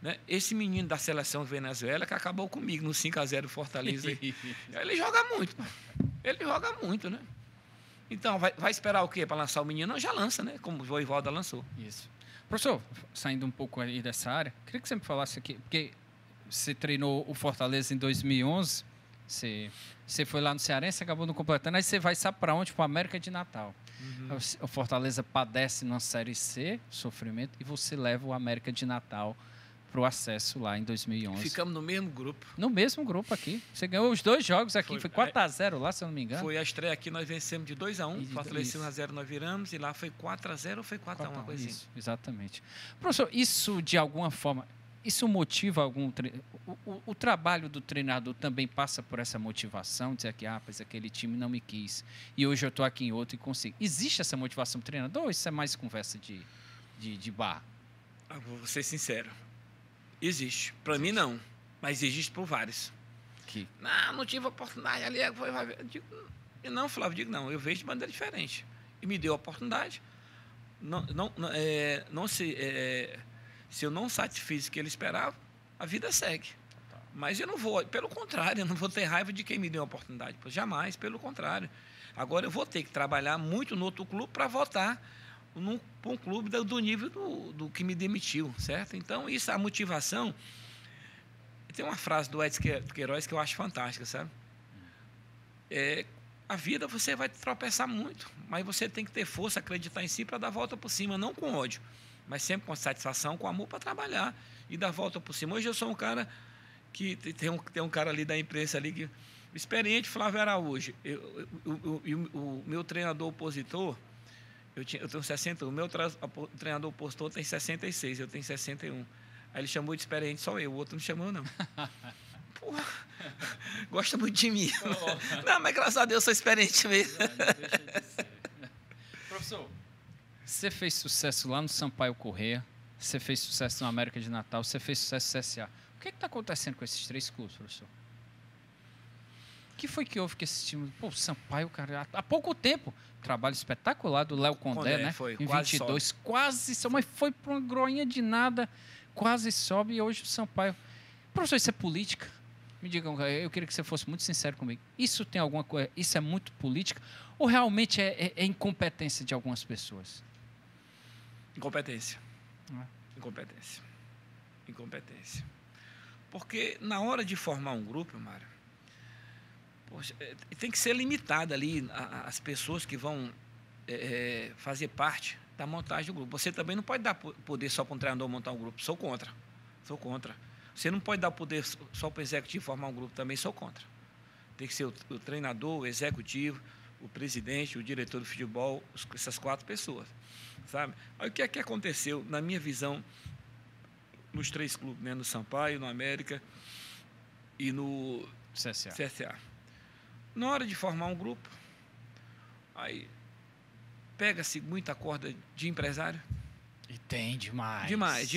Né? Esse menino da seleção Venezuela que acabou comigo no 5-0 Fortaleza, ele joga muito, pô. Ele joga muito, né? Então, vai esperar o quê? Para lançar o menino? Não, já lança, né? Como o Voivoda lançou. Isso. Professor, saindo um pouco aí dessa área, queria que você me falasse aqui, porque você treinou o Fortaleza em 2011, você foi lá no Cearense, acabou não completando, aí você vai, sabe para onde? Para o América de Natal. Uhum. O Fortaleza padece numa Série C, sofrimento, e você leva o América de Natal para o acesso lá em 2011. Ficamos no mesmo grupo. No mesmo grupo aqui. Você ganhou os 2 jogos aqui, foi 4-0 lá, se eu não me engano. Foi a estreia aqui, nós vencemos de 2-1, Fortaleza 1-0 nós viramos, e lá foi 4-0 ou foi 4-1, uma coisa assim. Exatamente. Professor, isso de alguma forma, isso motiva algum... O trabalho do treinador também passa por essa motivação, dizer que, pois aquele time não me quis, e hoje eu estou aqui em outro e consigo. Existe essa motivação do treinador ou isso é mais conversa de bar? Vou ser sincero. Existe. Para mim, não. Mas existe por vários. Não tive oportunidade ali. Não, Flávio, não. Eu vejo de maneira diferente. E me deu a oportunidade. Se eu não satisfiz o que ele esperava, a vida segue. Mas eu não vou, pelo contrário, eu não vou ter raiva de quem me deu a oportunidade. Jamais, pelo contrário. Agora eu vou ter que trabalhar muito no outro clube para voltar para um clube do nível do que me demitiu, certo? Então, a motivação... Tem uma frase do Edson Queiroz que eu acho fantástica, sabe? A vida você vai tropeçar muito, mas você tem que ter força, acreditar em si para dar a volta por cima, não com ódio, mas sempre com satisfação, com amor para trabalhar e dar a volta por cima. Hoje eu sou um cara que... Tem um cara ali da imprensa ali que... Experiente, Flávio Araújo. O meu treinador opositor... Eu tenho 61, o meu treinador opositor tem 66, eu tenho 61. Aí ele chamou de experiente só eu, o outro não chamou, não. Porra, gosta muito de mim. Não, mas graças a Deus eu sou experiente mesmo. Não deixa de ser. Professor, você fez sucesso lá no Sampaio Corrêa, você fez sucesso no América de Natal, você fez sucesso no CSA. O que está acontecendo com esses 3 clubes, professor? O que foi que houve que esse time... Pô, o Sampaio, cara, há pouco tempo... Trabalho espetacular do Léo Condé, né? Foi, em 22, quase sobe, mas foi para uma groinha de nada, quase sobe, e hoje o Sampaio... Professor, isso é política? Me digam, eu queria que você fosse muito sincero comigo. Isso tem alguma coisa, isso é muito política? Ou realmente é incompetência de algumas pessoas? Incompetência. Incompetência. Porque na hora de formar um grupo, Mário, poxa, tem que ser limitado ali as pessoas que vão fazer parte da montagem do grupo. Você também não pode dar poder só para um treinador montar um grupo. Sou contra. Sou contra. Você não pode dar poder só para o executivo formar um grupo. Também sou contra. Tem que ser o treinador, o executivo, o presidente, o diretor do futebol, essas 4 pessoas. Sabe? Aí o que é que aconteceu, na minha visão, nos 3 clubes, né? No Sampaio, no América e no CSA. Na hora de formar um grupo, aí pega-se muita corda de empresário. E tem demais. Demais.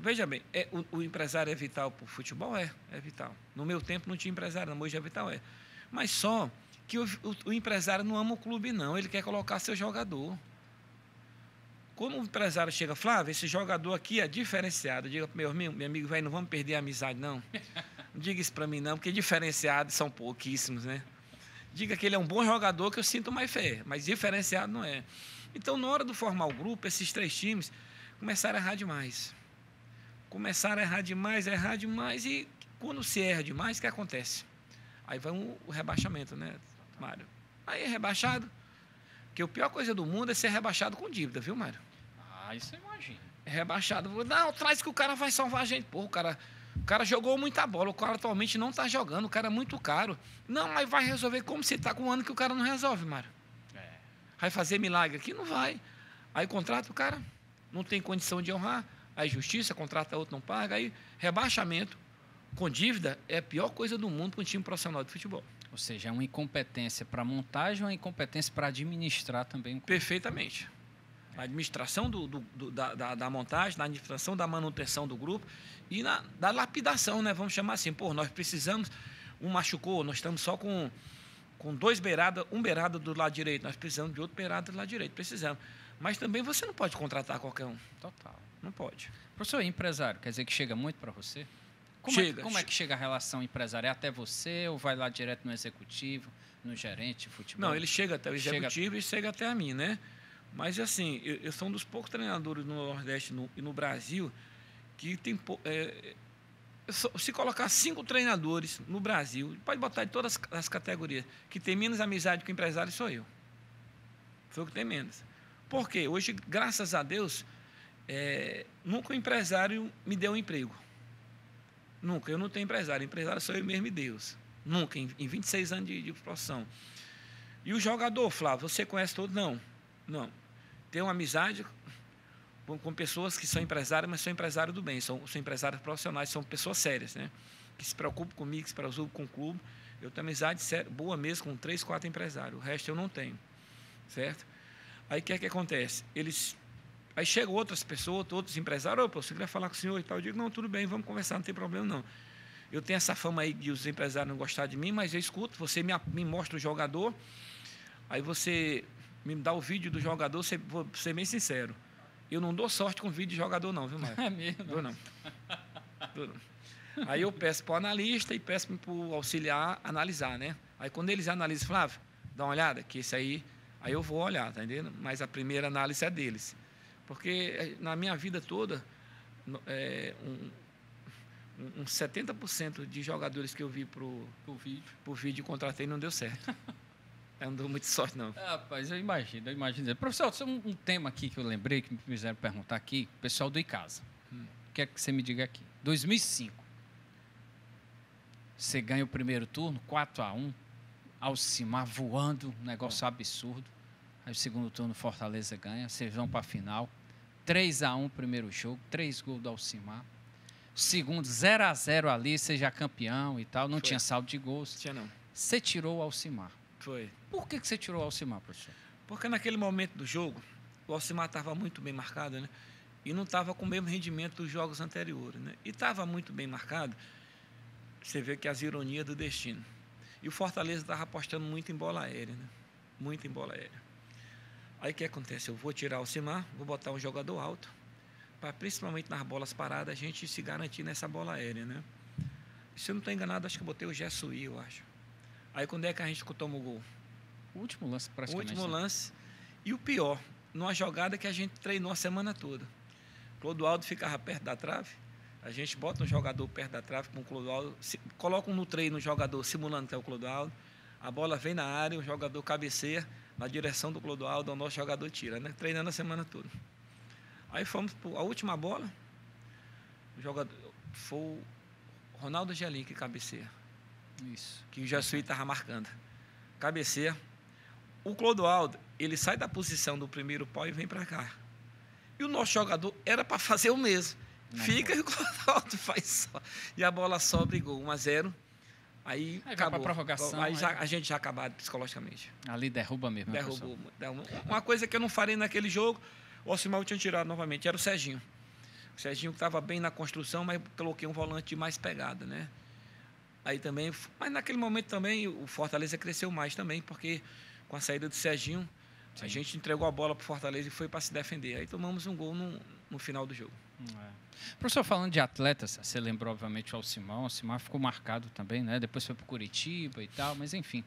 Veja bem, o empresário é vital para o futebol? É vital. No meu tempo não tinha empresário, não, hoje é vital, Mas só que o empresário não ama o clube, não. Ele quer colocar seu jogador. Quando o empresário chega, Flávio, esse jogador aqui é diferenciado. Diga para meu amigo, velho, não vamos perder a amizade, não. Não diga isso para mim, não, porque diferenciados são pouquíssimos, né? Diga que ele é um bom jogador que eu sinto mais fé, mas diferenciado não é. Então, na hora de formar o grupo, esses 3 times começaram a errar demais. E quando se erra demais, o que acontece? Aí vai o rebaixamento, né, Mário? Aí é rebaixado, porque a pior coisa do mundo é ser rebaixado com dívida, viu, Mário? Isso eu imagino. É rebaixado. Não, traz que o cara vai salvar a gente. Pô, o cara jogou muita bola, o cara atualmente não está jogando, o cara é muito caro. Não, mas vai resolver como se está com um ano que o cara não resolve, Mário. Vai fazer milagre aqui? Não vai. Aí contrata o cara, não tem condição de honrar, aí justiça, contrata outro, não paga, aí rebaixamento com dívida é a pior coisa do mundo para um time profissional de futebol. Ou seja, é uma incompetência para montagem, uma incompetência para administrar também. Perfeitamente. A administração da montagem, na administração da manutenção do grupo e da lapidação, né? Vamos chamar assim, nós precisamos, um machucou, nós estamos só com 2 beiradas, um beirada do lado direito, nós precisamos de outro beirada do lado direito, precisamos. Mas também você não pode contratar qualquer um. Total. Não pode. Professor, empresário, quer dizer que chega muito para você? Como é que chega a relação empresária? É até você ou vai lá direto no executivo, no gerente de futebol? Não, ele chega até o executivo e chega até a mim, né? Mas, assim, eu sou um dos poucos treinadores no Nordeste e no Brasil que tem... se colocar 5 treinadores no Brasil, pode botar de todas as categorias, que tem menos amizade com o empresário, sou eu. Sou eu que tem menos. Por quê? Hoje, graças a Deus, nunca o empresário me deu um emprego. Nunca. Eu não tenho empresário. Empresário sou eu mesmo e Deus. Nunca, em 26 anos de profissão. E o jogador, Flávio, você conhece todos? Não. Tenho uma amizade com pessoas que são empresários, mas são empresários do bem, são empresários profissionais, são pessoas sérias, né? Que se preocupam comigo, que se preocupam com o clube. Eu tenho amizade boa mesmo com 3, 4 empresários, o resto eu não tenho, certo? Aí o que é que acontece? Aí chegam outras pessoas, outros empresários, opa, você queria falar com o senhor e tal, eu digo, não, tudo bem, vamos conversar, não tem problema não. Eu tenho essa fama aí de os empresários não gostar de mim, mas eu escuto, você me mostra o jogador, aí você me dá o vídeo do jogador, vou ser bem sincero, eu não dou sorte com vídeo de jogador não, viu, Mário? É mesmo? Dou não. Aí eu peço para o analista e peço para o auxiliar analisar, né? Aí quando eles analisam, Flávio, dá uma olhada, que esse aí eu vou olhar, tá entendendo? Mas a primeira análise é deles. Porque na minha vida toda, uns 70% de jogadores que eu vi por vídeo contratei não deu certo. Eu não dou muita sorte, não. Rapaz, eu imagino. Professor, um tema aqui que eu lembrei, que me fizeram perguntar aqui, o pessoal do Icasa. Quer que você me diga aqui. 2005. Você ganha o primeiro turno, 4-1, Alcimar voando, um negócio absurdo. Aí o segundo turno, Fortaleza ganha, vocês vão para a final. 3-1 primeiro jogo, 3 gols do Alcimar. Segundo, 0-0 ali, seja campeão e tal. Não tinha saldo de gols. Tinha não. Você tirou o Alcimar. Foi. Por que você tirou o Alcimar, professor? Porque naquele momento do jogo, o Alcimar estava muito bem marcado, né? E não estava com o mesmo rendimento dos jogos anteriores, né? E estava muito bem marcado. Você vê que as ironias do destino. E o Fortaleza estava apostando muito em bola aérea, né? Muito em bola aérea. Aí o que acontece? Eu vou tirar o Alcimar, vou botar um jogador alto, para principalmente nas bolas paradas a gente se garantir nessa bola aérea, né? Se eu não estou enganado, acho que eu botei o Jessuí, eu acho. Aí quando é que a gente toma o gol? O último lance, praticamente. O último lance. E o pior, numa jogada que a gente treinou a semana toda. Clodoaldo ficava perto da trave, A gente bota um jogador perto da trave com o Clodoaldo, coloca no treino um jogador simulando que é o Clodoaldo, a bola vem na área, o jogador cabeceia na direção do Clodoaldo, o nosso jogador tira, né? Treinando a semana toda. Aí fomos para a última bola, o jogador foi o Ronaldo Angelim que cabeceia. Isso. Que o Jesuí estava marcando. Cabeceia. O Clodoaldo, ele sai da posição do primeiro pau e vem para cá. E o nosso jogador era para fazer o mesmo. Não Fica foi. e o Clodoaldo faz só. E a bola sobra e gol, 1-0. Aí Aí vai acabou. pra prorrogação, Aí aí- a gente já acabado psicologicamente. Ali derruba mesmo. né, professor? Derrubou. Uma coisa que eu não farei naquele jogo, o Alcimar tinha tirado novamente, era o Serginho. O Serginho que estava bem na construção, mas coloquei um volante de mais pegada, né? Aí também, mas naquele momento também o Fortaleza cresceu mais também, porque com a saída do Serginho, a Sim. gente entregou a bola para o Fortaleza e foi para se defender. Aí tomamos um gol no final do jogo. Professor, falando de atletas, você lembrou obviamente o Alcimar. O Alcimar ficou marcado também, né? Depois foi para o Curitiba e tal, mas enfim.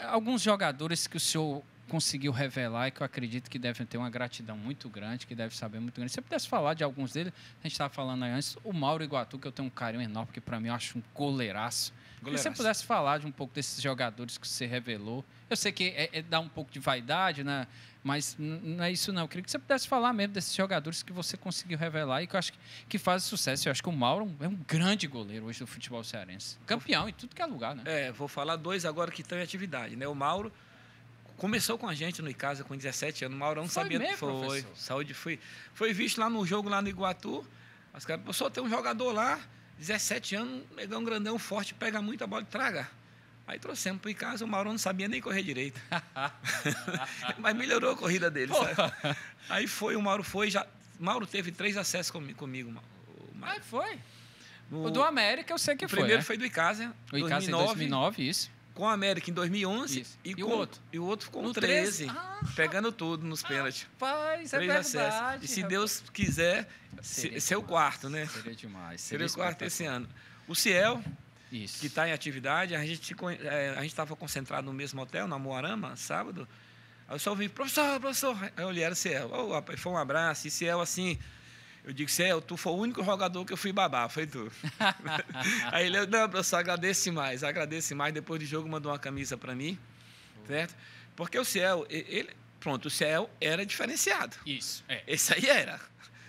Alguns jogadores que o senhor conseguiu revelar e que eu acredito que devem ter uma gratidão muito grande, que devem saber muito grande. Se você pudesse falar de alguns deles, a gente estava falando aí antes, o Mauro Iguatu, que eu tenho um carinho enorme, porque para mim eu acho um goleiraço. Se você pudesse falar de um pouco desses jogadores que você revelou. Eu sei que dá um pouco de vaidade, né? Mas não é isso não. Eu queria que você pudesse falar mesmo desses jogadores que você conseguiu revelar e que eu acho que fazem sucesso. Eu acho que o Mauro é um grande goleiro hoje do futebol cearense. Campeão em tudo que é lugar, né? Vou falar dois agora que estão em atividade, né? O Mauro começou com a gente no Icasa com 17 anos. O Mauro não Foi sabia. mesmo, Foi. professor? Saúde foi visto lá no jogo lá no Iguatu. Os caras, professor, tem um jogador lá, 17 anos, negão grandão, forte, pega muita bola e traga. Aí trouxemos para o Icasa, o Mauro não sabia nem correr direito. Mas melhorou a corrida dele, sabe? Aí o Mauro foi, já. Mauro teve 3 acessos comigo. Ah, foi? No- O do América eu sei que o foi, primeiro né? foi do Icasa, O Icasa em 2009, isso. com o América em 2011 Isso. e, E com, o outro? E o outro ficou No no 13, 13. Ah, pegando tudo nos pênaltis. Rapaz, é 3 acessos. verdade. E se rapaz. Deus quiser, Seria ser o demais, quarto, né? Seria demais. Seria o quarto esse espetacular. ano. O Ciel, Isso. que está em atividade, a gente estava concentrado no mesmo hotel, na Moarama, sábado. Aí eu só ouvi, professor. Aí eu olhei, era o Ciel. Ô, rapaz, foi um abraço. E Ciel, assim, eu digo, Ciel, tu foi o único jogador que eu fui babar, foi tu. Aí ele, não, professor, agradeço demais. Depois do jogo, mandou uma camisa para mim, certo? Porque o Ciel, pronto, o Ciel era diferenciado. Isso, é. Esse aí era.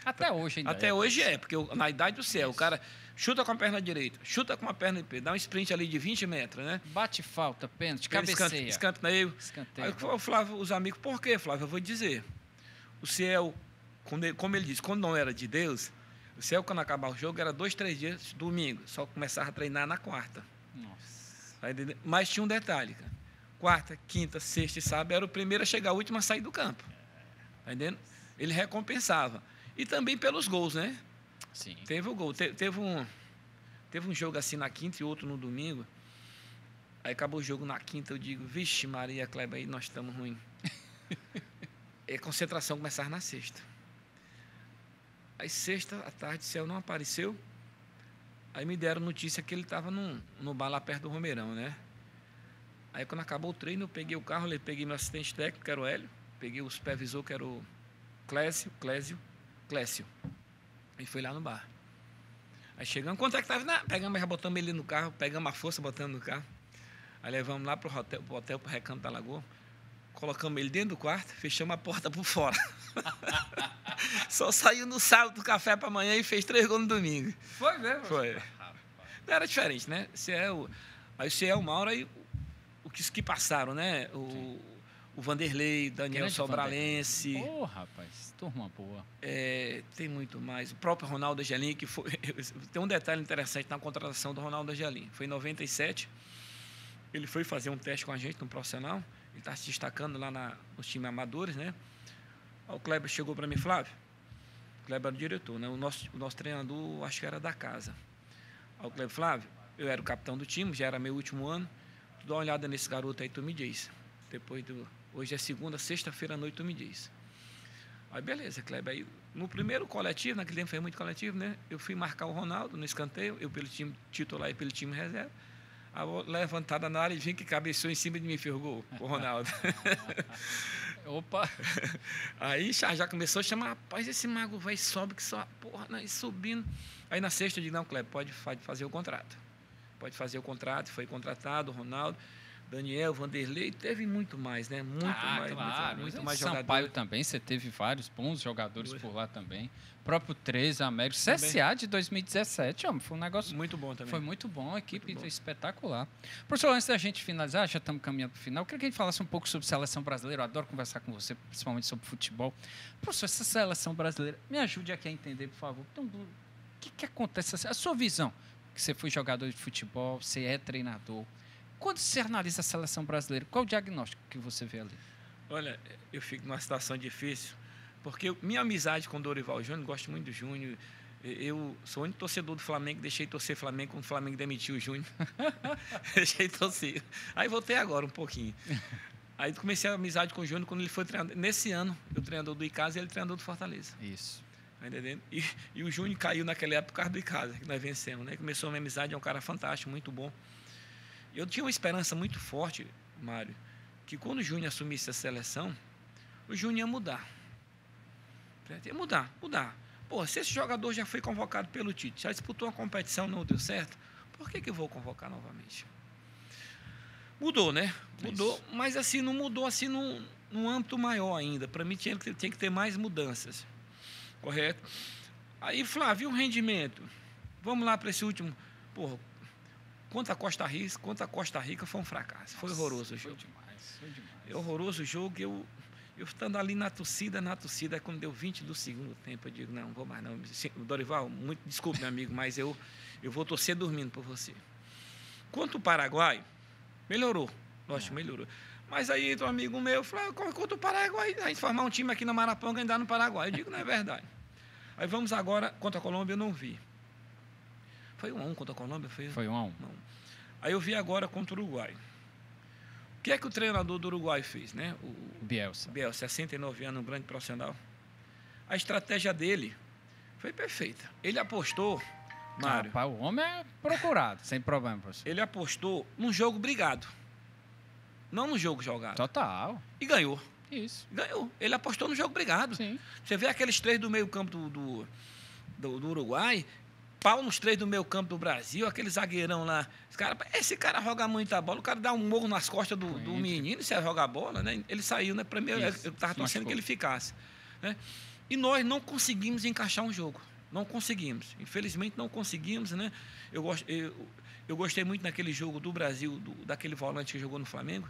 Até hoje ainda Até é. hoje porque na idade do Ciel, o cara chuta com a perna direita, chuta com a perna de pé, dá um sprint ali de 20 metros, né? Bate falta, pênalti, Ele cabeceia. escanteio. Escanteio. Aí o Flávio, os amigos, por quê, Flávio? Eu vou dizer. O Ciel, como ele disse, quando não era de Deus, o Ciel, quando acabar o jogo, era 2, 3 dias, domingo. Só começava a treinar na quarta. Nossa. Tá entendendo? Mas tinha um detalhe, cara. Quarta, quinta, sexta e sábado era o primeiro a chegar, o último a sair do campo. Tá entendendo? Ele recompensava. E também pelos gols, né? Sim. Teve o gol. Teve um jogo assim na quinta e outro no domingo. Aí acabou o jogo na quinta, eu digo, vixe, Maria Kleber, aí nós estamos ruim. Concentração começava na sexta. Aí sexta à tarde, o Ciel não apareceu. Aí me deram notícia que ele estava no bar lá perto do Romeirão, né? Aí quando acabou o treino, eu peguei o carro, peguei meu assistente técnico, que era o Hélio, peguei o supervisor, que era o Clécio. E fui lá no bar. Aí chegamos, quanto é que estava? Pegamos, já botamos ele no carro, pegamos a força, botamos no carro. Aí levamos lá pro hotel, pro Recanto da Lagoa. Colocamos ele dentro do quarto, fechamos a porta por fora. Só saiu no sábado do café para amanhã e fez 3 gols no domingo. Foi mesmo? Foi. Não era diferente, né? Aí o Ciel, o Mauro, aí os que passaram, né? O Vanderlei, Daniel Grande Sobralense. Vanderlei. Pô, rapaz, turma boa. Tem muito mais. O próprio Ronaldo Angelim, que foi. Tem um detalhe interessante na contratação do Ronaldo Angelim. Foi em 97. Ele foi fazer um teste com a gente no profissional. Ele está se destacando lá nos times amadores, né? Aí o Kleber chegou para mim, Flávio. O Kleber era o diretor, né? O nosso treinador, acho que era da casa. Aí o Kleber, Flávio, eu era o capitão do time, já era meu último ano. Tu dá uma olhada nesse garoto aí, tu me diz. Hoje é sexta-feira à noite, tu me diz. Aí beleza, Kleber. Aí, no primeiro coletivo, naquele tempo foi muito coletivo, né? Eu fui marcar o Ronaldo no escanteio, eu pelo time titular e pelo time reserva. A bola levantada na área e vim que cabeceou em cima de mim, fez o gol, o Ronaldo. Opa! Aí já começou a chamar, rapaz, esse mago vai sobe que só, porra, né, e subindo. Aí na sexta eu digo, não, Kleber, pode fazer o contrato. Pode fazer o contrato, foi contratado, Ronaldo, Daniel, Vanderlei, teve muito mais, né? Muito mais, claro. muito mais Sampaio jogadores. também, você teve vários bons jogadores Dois. por lá também. O próprio 13, América. CSA de 2017, homem, foi um negócio... Muito bom também. Foi muito bom, a equipe Muito bom. espetacular. Professor, antes da gente finalizar, já estamos caminhando para o final, eu queria que a gente falasse um pouco sobre seleção brasileira. Eu adoro conversar com você, principalmente sobre futebol. Professor, essa seleção brasileira, me ajude aqui a entender, por favor. Então, o que acontece? A sua visão, que você foi jogador de futebol, você é treinador. Quando você analisa a seleção brasileira, qual o diagnóstico que você vê ali? Olha, eu fico numa situação difícil, porque minha amizade com o Dorival Júnior, gosto muito do Júnior. Eu sou o único torcedor do Flamengo, deixei torcer Flamengo quando o Flamengo demitiu o Júnior. Deixei torcer. Aí voltei agora um pouquinho. Aí comecei a amizade com o Júnior quando ele foi treinador. Nesse ano, eu treinador do Icasa e ele treinador do Fortaleza. Isso. Tá entendendo? E o Júnior caiu naquela época por causa do Icasa, que nós vencemos, né? Começou a minha amizade, é um cara fantástico, muito bom. Eu tinha uma esperança muito forte, Mário, que quando o Júnior assumisse a seleção, o Júnior ia mudar. Ia mudar. Pô, se esse jogador já foi convocado pelo Tite, já disputou uma competição, não deu certo, por que eu vou convocar novamente? Mudou, né? Mudou, isso. Mas assim, não mudou assim num âmbito maior ainda. Para mim tinha que ter mais mudanças. Correto? Aí, Flávio, e o rendimento? Vamos lá para esse último. Porra, Contra a Costa Rica foi um fracasso. Foi horroroso o jogo. Foi demais. É horroroso o jogo. Eu estando ali na torcida, quando deu 20 do segundo tempo, eu digo, não vou mais não. Dorival, desculpe, meu amigo, mas eu vou torcer dormindo por você. Quanto o Paraguai, melhorou. Lógico, melhorou. Mas aí entra um amigo meu, falou, contra o Paraguai, a gente formar um time aqui na Maraponga e andar no Paraguai. Eu digo, não é verdade. Aí vamos agora, contra a Colômbia, eu não vi. Foi 1-1 contra a Colômbia? Foi 1-1. Aí eu vi agora contra o Uruguai. O que é que o treinador do Uruguai fez, né? O Bielsa, 69 anos, um grande profissional. A estratégia dele foi perfeita. Ele apostou, Mário... Rapaz, o homem é procurado, sem problema, professor. Ele apostou num jogo brigado. Não no jogo jogado. Total. E ganhou. Isso. Ganhou. Ele apostou no jogo brigado. Sim. Você vê aqueles 3 do meio campo do Uruguai... Pau nos 3 do meio campo do Brasil, aquele zagueirão lá. Esse cara joga muita bola, o cara dá um morro nas costas do menino, se jogar bola, né? Ele saiu, né? Para mim, eu estava torcendo que ele ficasse. Né? E nós não conseguimos encaixar um jogo. Não conseguimos. Infelizmente, não conseguimos, né? Eu gostei muito naquele jogo do Brasil, daquele volante que jogou no Flamengo.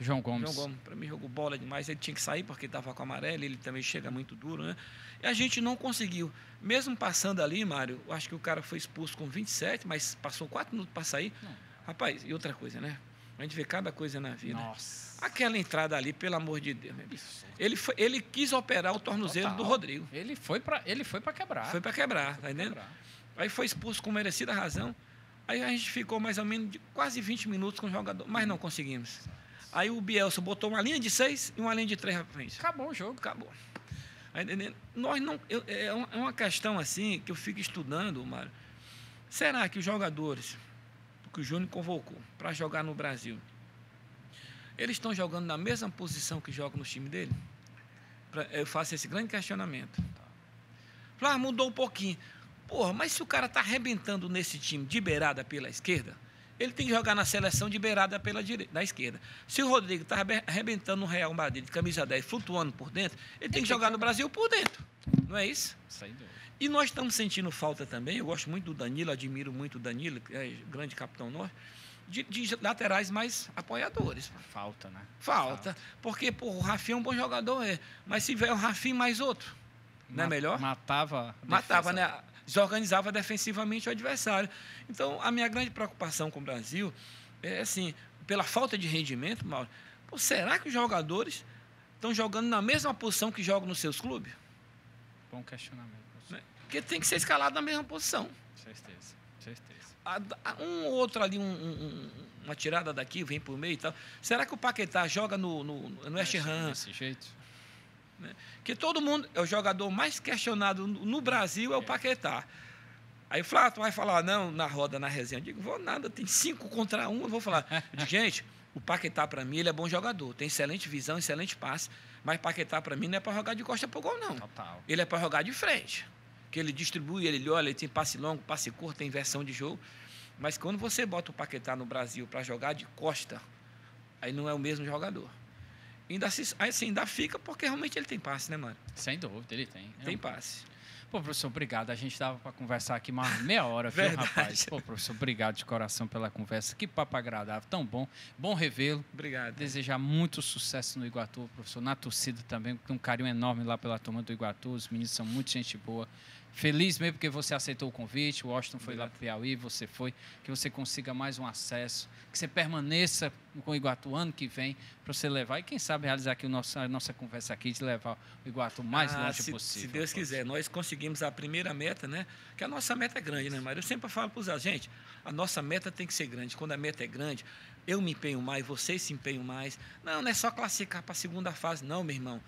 João Gomes. Para mim, jogou bola demais. Ele tinha que sair porque estava com amarelo, ele também chega muito duro, né? E a gente não conseguiu. Mesmo passando ali, Mário, eu acho que o cara foi expulso com 27, mas passou 4 minutos para sair. Não. Rapaz, e outra coisa, né? A gente vê cada coisa na vida. Nossa. Aquela entrada ali, pelo amor de Deus. Ele quis operar o tornozelo do Rodrigo. Ele foi para quebrar. Foi para quebrar, tá entendendo? Aí foi expulso com merecida razão. Aí a gente ficou mais ou menos quase 20 minutos com o jogador, mas não conseguimos. Aí o Bielsa botou uma linha de 6 e uma linha de 3 à frente. Acabou o jogo. Acabou. Nós não, é uma questão assim que eu fico estudando, Mário. Será que os jogadores que o Júnior convocou para jogar no Brasil, eles estão jogando na mesma posição que jogam no time dele? Eu faço esse grande questionamento. Flávio, mudou um pouquinho. Porra, mas se o cara está arrebentando nesse time de beirada pela esquerda, ele tem que jogar na seleção de beirada pela direita, da esquerda. Se o Rodrigo está arrebentando no Real Madrid, de camisa 10, flutuando por dentro, ele tem que jogar no Brasil por dentro. Não é isso? E nós estamos sentindo falta também, eu gosto muito do Danilo, admiro muito o Danilo, que é grande capitão nosso, de laterais mais apoiadores. Falta, né? Falta. Porque, pô, o Rafinha é um bom jogador, mas se vier o Rafinha mais outro, não é melhor? Matava, né? Desorganizava defensivamente o adversário. Então, a minha grande preocupação com o Brasil é, assim, pela falta de rendimento, Mauro, será que os jogadores estão jogando na mesma posição que jogam nos seus clubes? Bom questionamento. Né? Porque tem que ser escalado na mesma posição. Certeza. Um ou outro ali, uma tirada daqui, vem por meio e tal. Será que o Paquetá joga no West Ham? Desse jeito? Né? Que todo mundo, é o jogador mais questionado no Brasil, é o Paquetá. Aí o Flávio vai falar, não, na roda, na resenha. Eu digo, vou nada, tem 5 contra 1, eu vou falar. Eu digo, gente, o Paquetá, para mim, ele é bom jogador, tem excelente visão, excelente passe, Mas Paquetá, para mim, não é para jogar de costa pro gol, não. Total. Ele é para jogar de frente. Que ele distribui, ele olha, ele tem passe longo, passe curto, tem inversão de jogo. Mas quando você bota o Paquetá no Brasil para jogar de costa, aí não é o mesmo jogador. Ainda fica porque realmente ele tem passe, né, mano? Sem dúvida, ele tem. Tem passe. Pô, professor, obrigado. A gente dava para conversar aqui mais meia hora, viu, Verdade. rapaz? Pô, professor, obrigado de coração pela conversa. Que papo agradável, tão bom. Bom revê-lo. Obrigado. Desejar muito sucesso no Iguatu, professor. Na torcida também, tem um carinho enorme lá pela turma do Iguatu. Os meninos são muito gente boa. Feliz mesmo porque você aceitou o convite. O Washington foi lá para o Piauí, você foi. Que você consiga mais um acesso. Que você permaneça com o Iguatu ano que vem para você levar. E quem sabe realizar aqui a nossa conversa aqui de levar o Iguatu o mais longe possível. Se Deus quiser. Nós conseguimos a primeira meta, né? Que a nossa meta é grande, né, Mário? Eu sempre falo para os gente, a nossa meta tem que ser grande. Quando a meta é grande, eu me empenho mais, vocês se empenham mais. Não é só classificar para a segunda fase, não, meu irmão.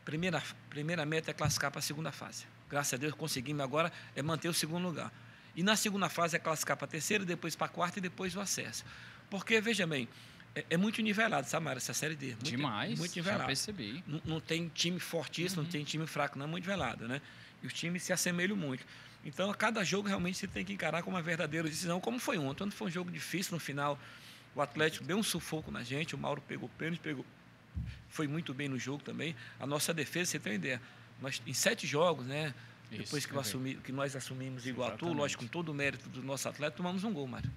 Primeira meta é classificar para a segunda fase. Graças a Deus conseguimos agora é manter o segundo lugar. E na segunda fase é classificar para a terceira, depois para a quarta e depois o acesso. Porque, veja bem, é muito nivelado, sabe, Mário, essa Série D. Muito, demais, muito nivelado. já percebi. Não tem time fortíssimo, não tem time fraco, não é muito nivelado, né? E os times se assemelham muito. Então, a cada jogo, realmente, você tem que encarar como uma verdadeira decisão, como foi ontem. Ontem foi um jogo difícil no final. O Atlético deu um sufoco na gente, o Mauro pegou pênalti, foi muito bem no jogo também. A nossa defesa, você tem uma ideia, nós, em 7 jogos, né? Isso, depois que nós assumimos Iguatu, lógico, com todo o mérito do nosso atleta, tomamos um gol, Mário.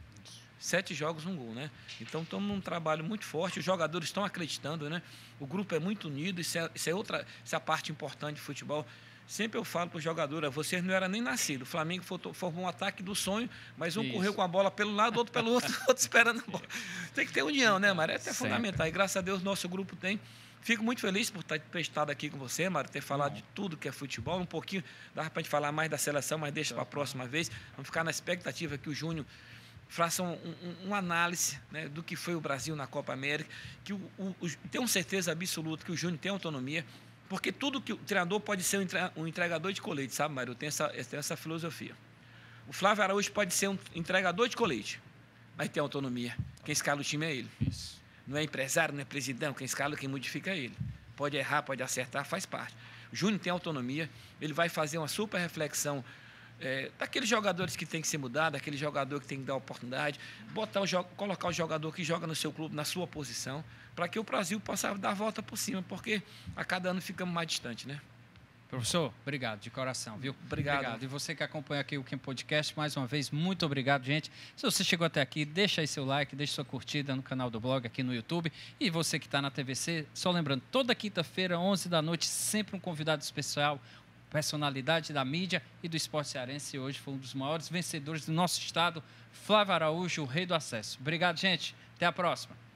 7 jogos, um gol, né? Então, estamos num trabalho muito forte, os jogadores estão acreditando, né? O grupo é muito unido, isso é a parte importante de futebol. Sempre eu falo para os jogadores, vocês não eram nem nascidos. O Flamengo formou um ataque do sonho, mas um correu com a bola pelo lado, outro pelo outro, outro esperando a bola. Tem que ter união, né, Mário? É fundamental. E graças a Deus, nosso grupo tem. Fico muito feliz por ter estado aqui com você, Mário, ter falado de tudo que é futebol. Um pouquinho, dava para a gente falar mais da seleção, mas deixa para a próxima vez. Vamos ficar na expectativa que o Júnior faça uma análise, né, do que foi o Brasil na Copa América. Que tenho certeza absoluta que o Júnior tem autonomia, porque tudo que o treinador pode ser um entregador de colete, sabe, Mário? Eu tenho essa filosofia. O Flávio Araújo pode ser um entregador de colete, mas tem autonomia. Quem escala o time é ele. Isso. Não é empresário, não é presidente, quem escala, quem modifica é ele. Pode errar, pode acertar, faz parte. O Júnior tem autonomia, ele vai fazer uma super reflexão daqueles jogadores que tem que ser mudado, daquele jogador que tem que dar oportunidade, colocar o jogador que joga no seu clube, na sua posição, para que o Brasil possa dar a volta por cima, porque a cada ano ficamos mais distantes, né? Professor, obrigado de coração, viu? Obrigado. E você que acompanha aqui o Camp Podcast, mais uma vez, muito obrigado, gente. Se você chegou até aqui, deixa aí seu like, deixa sua curtida no canal do blog aqui no YouTube. E você que está na TVC, só lembrando, toda quinta-feira, 11 da noite, sempre um convidado especial, personalidade da mídia e do esporte cearense. E hoje foi um dos maiores vencedores do nosso estado, Flávio Araújo, o rei do acesso. Obrigado, gente. Até a próxima.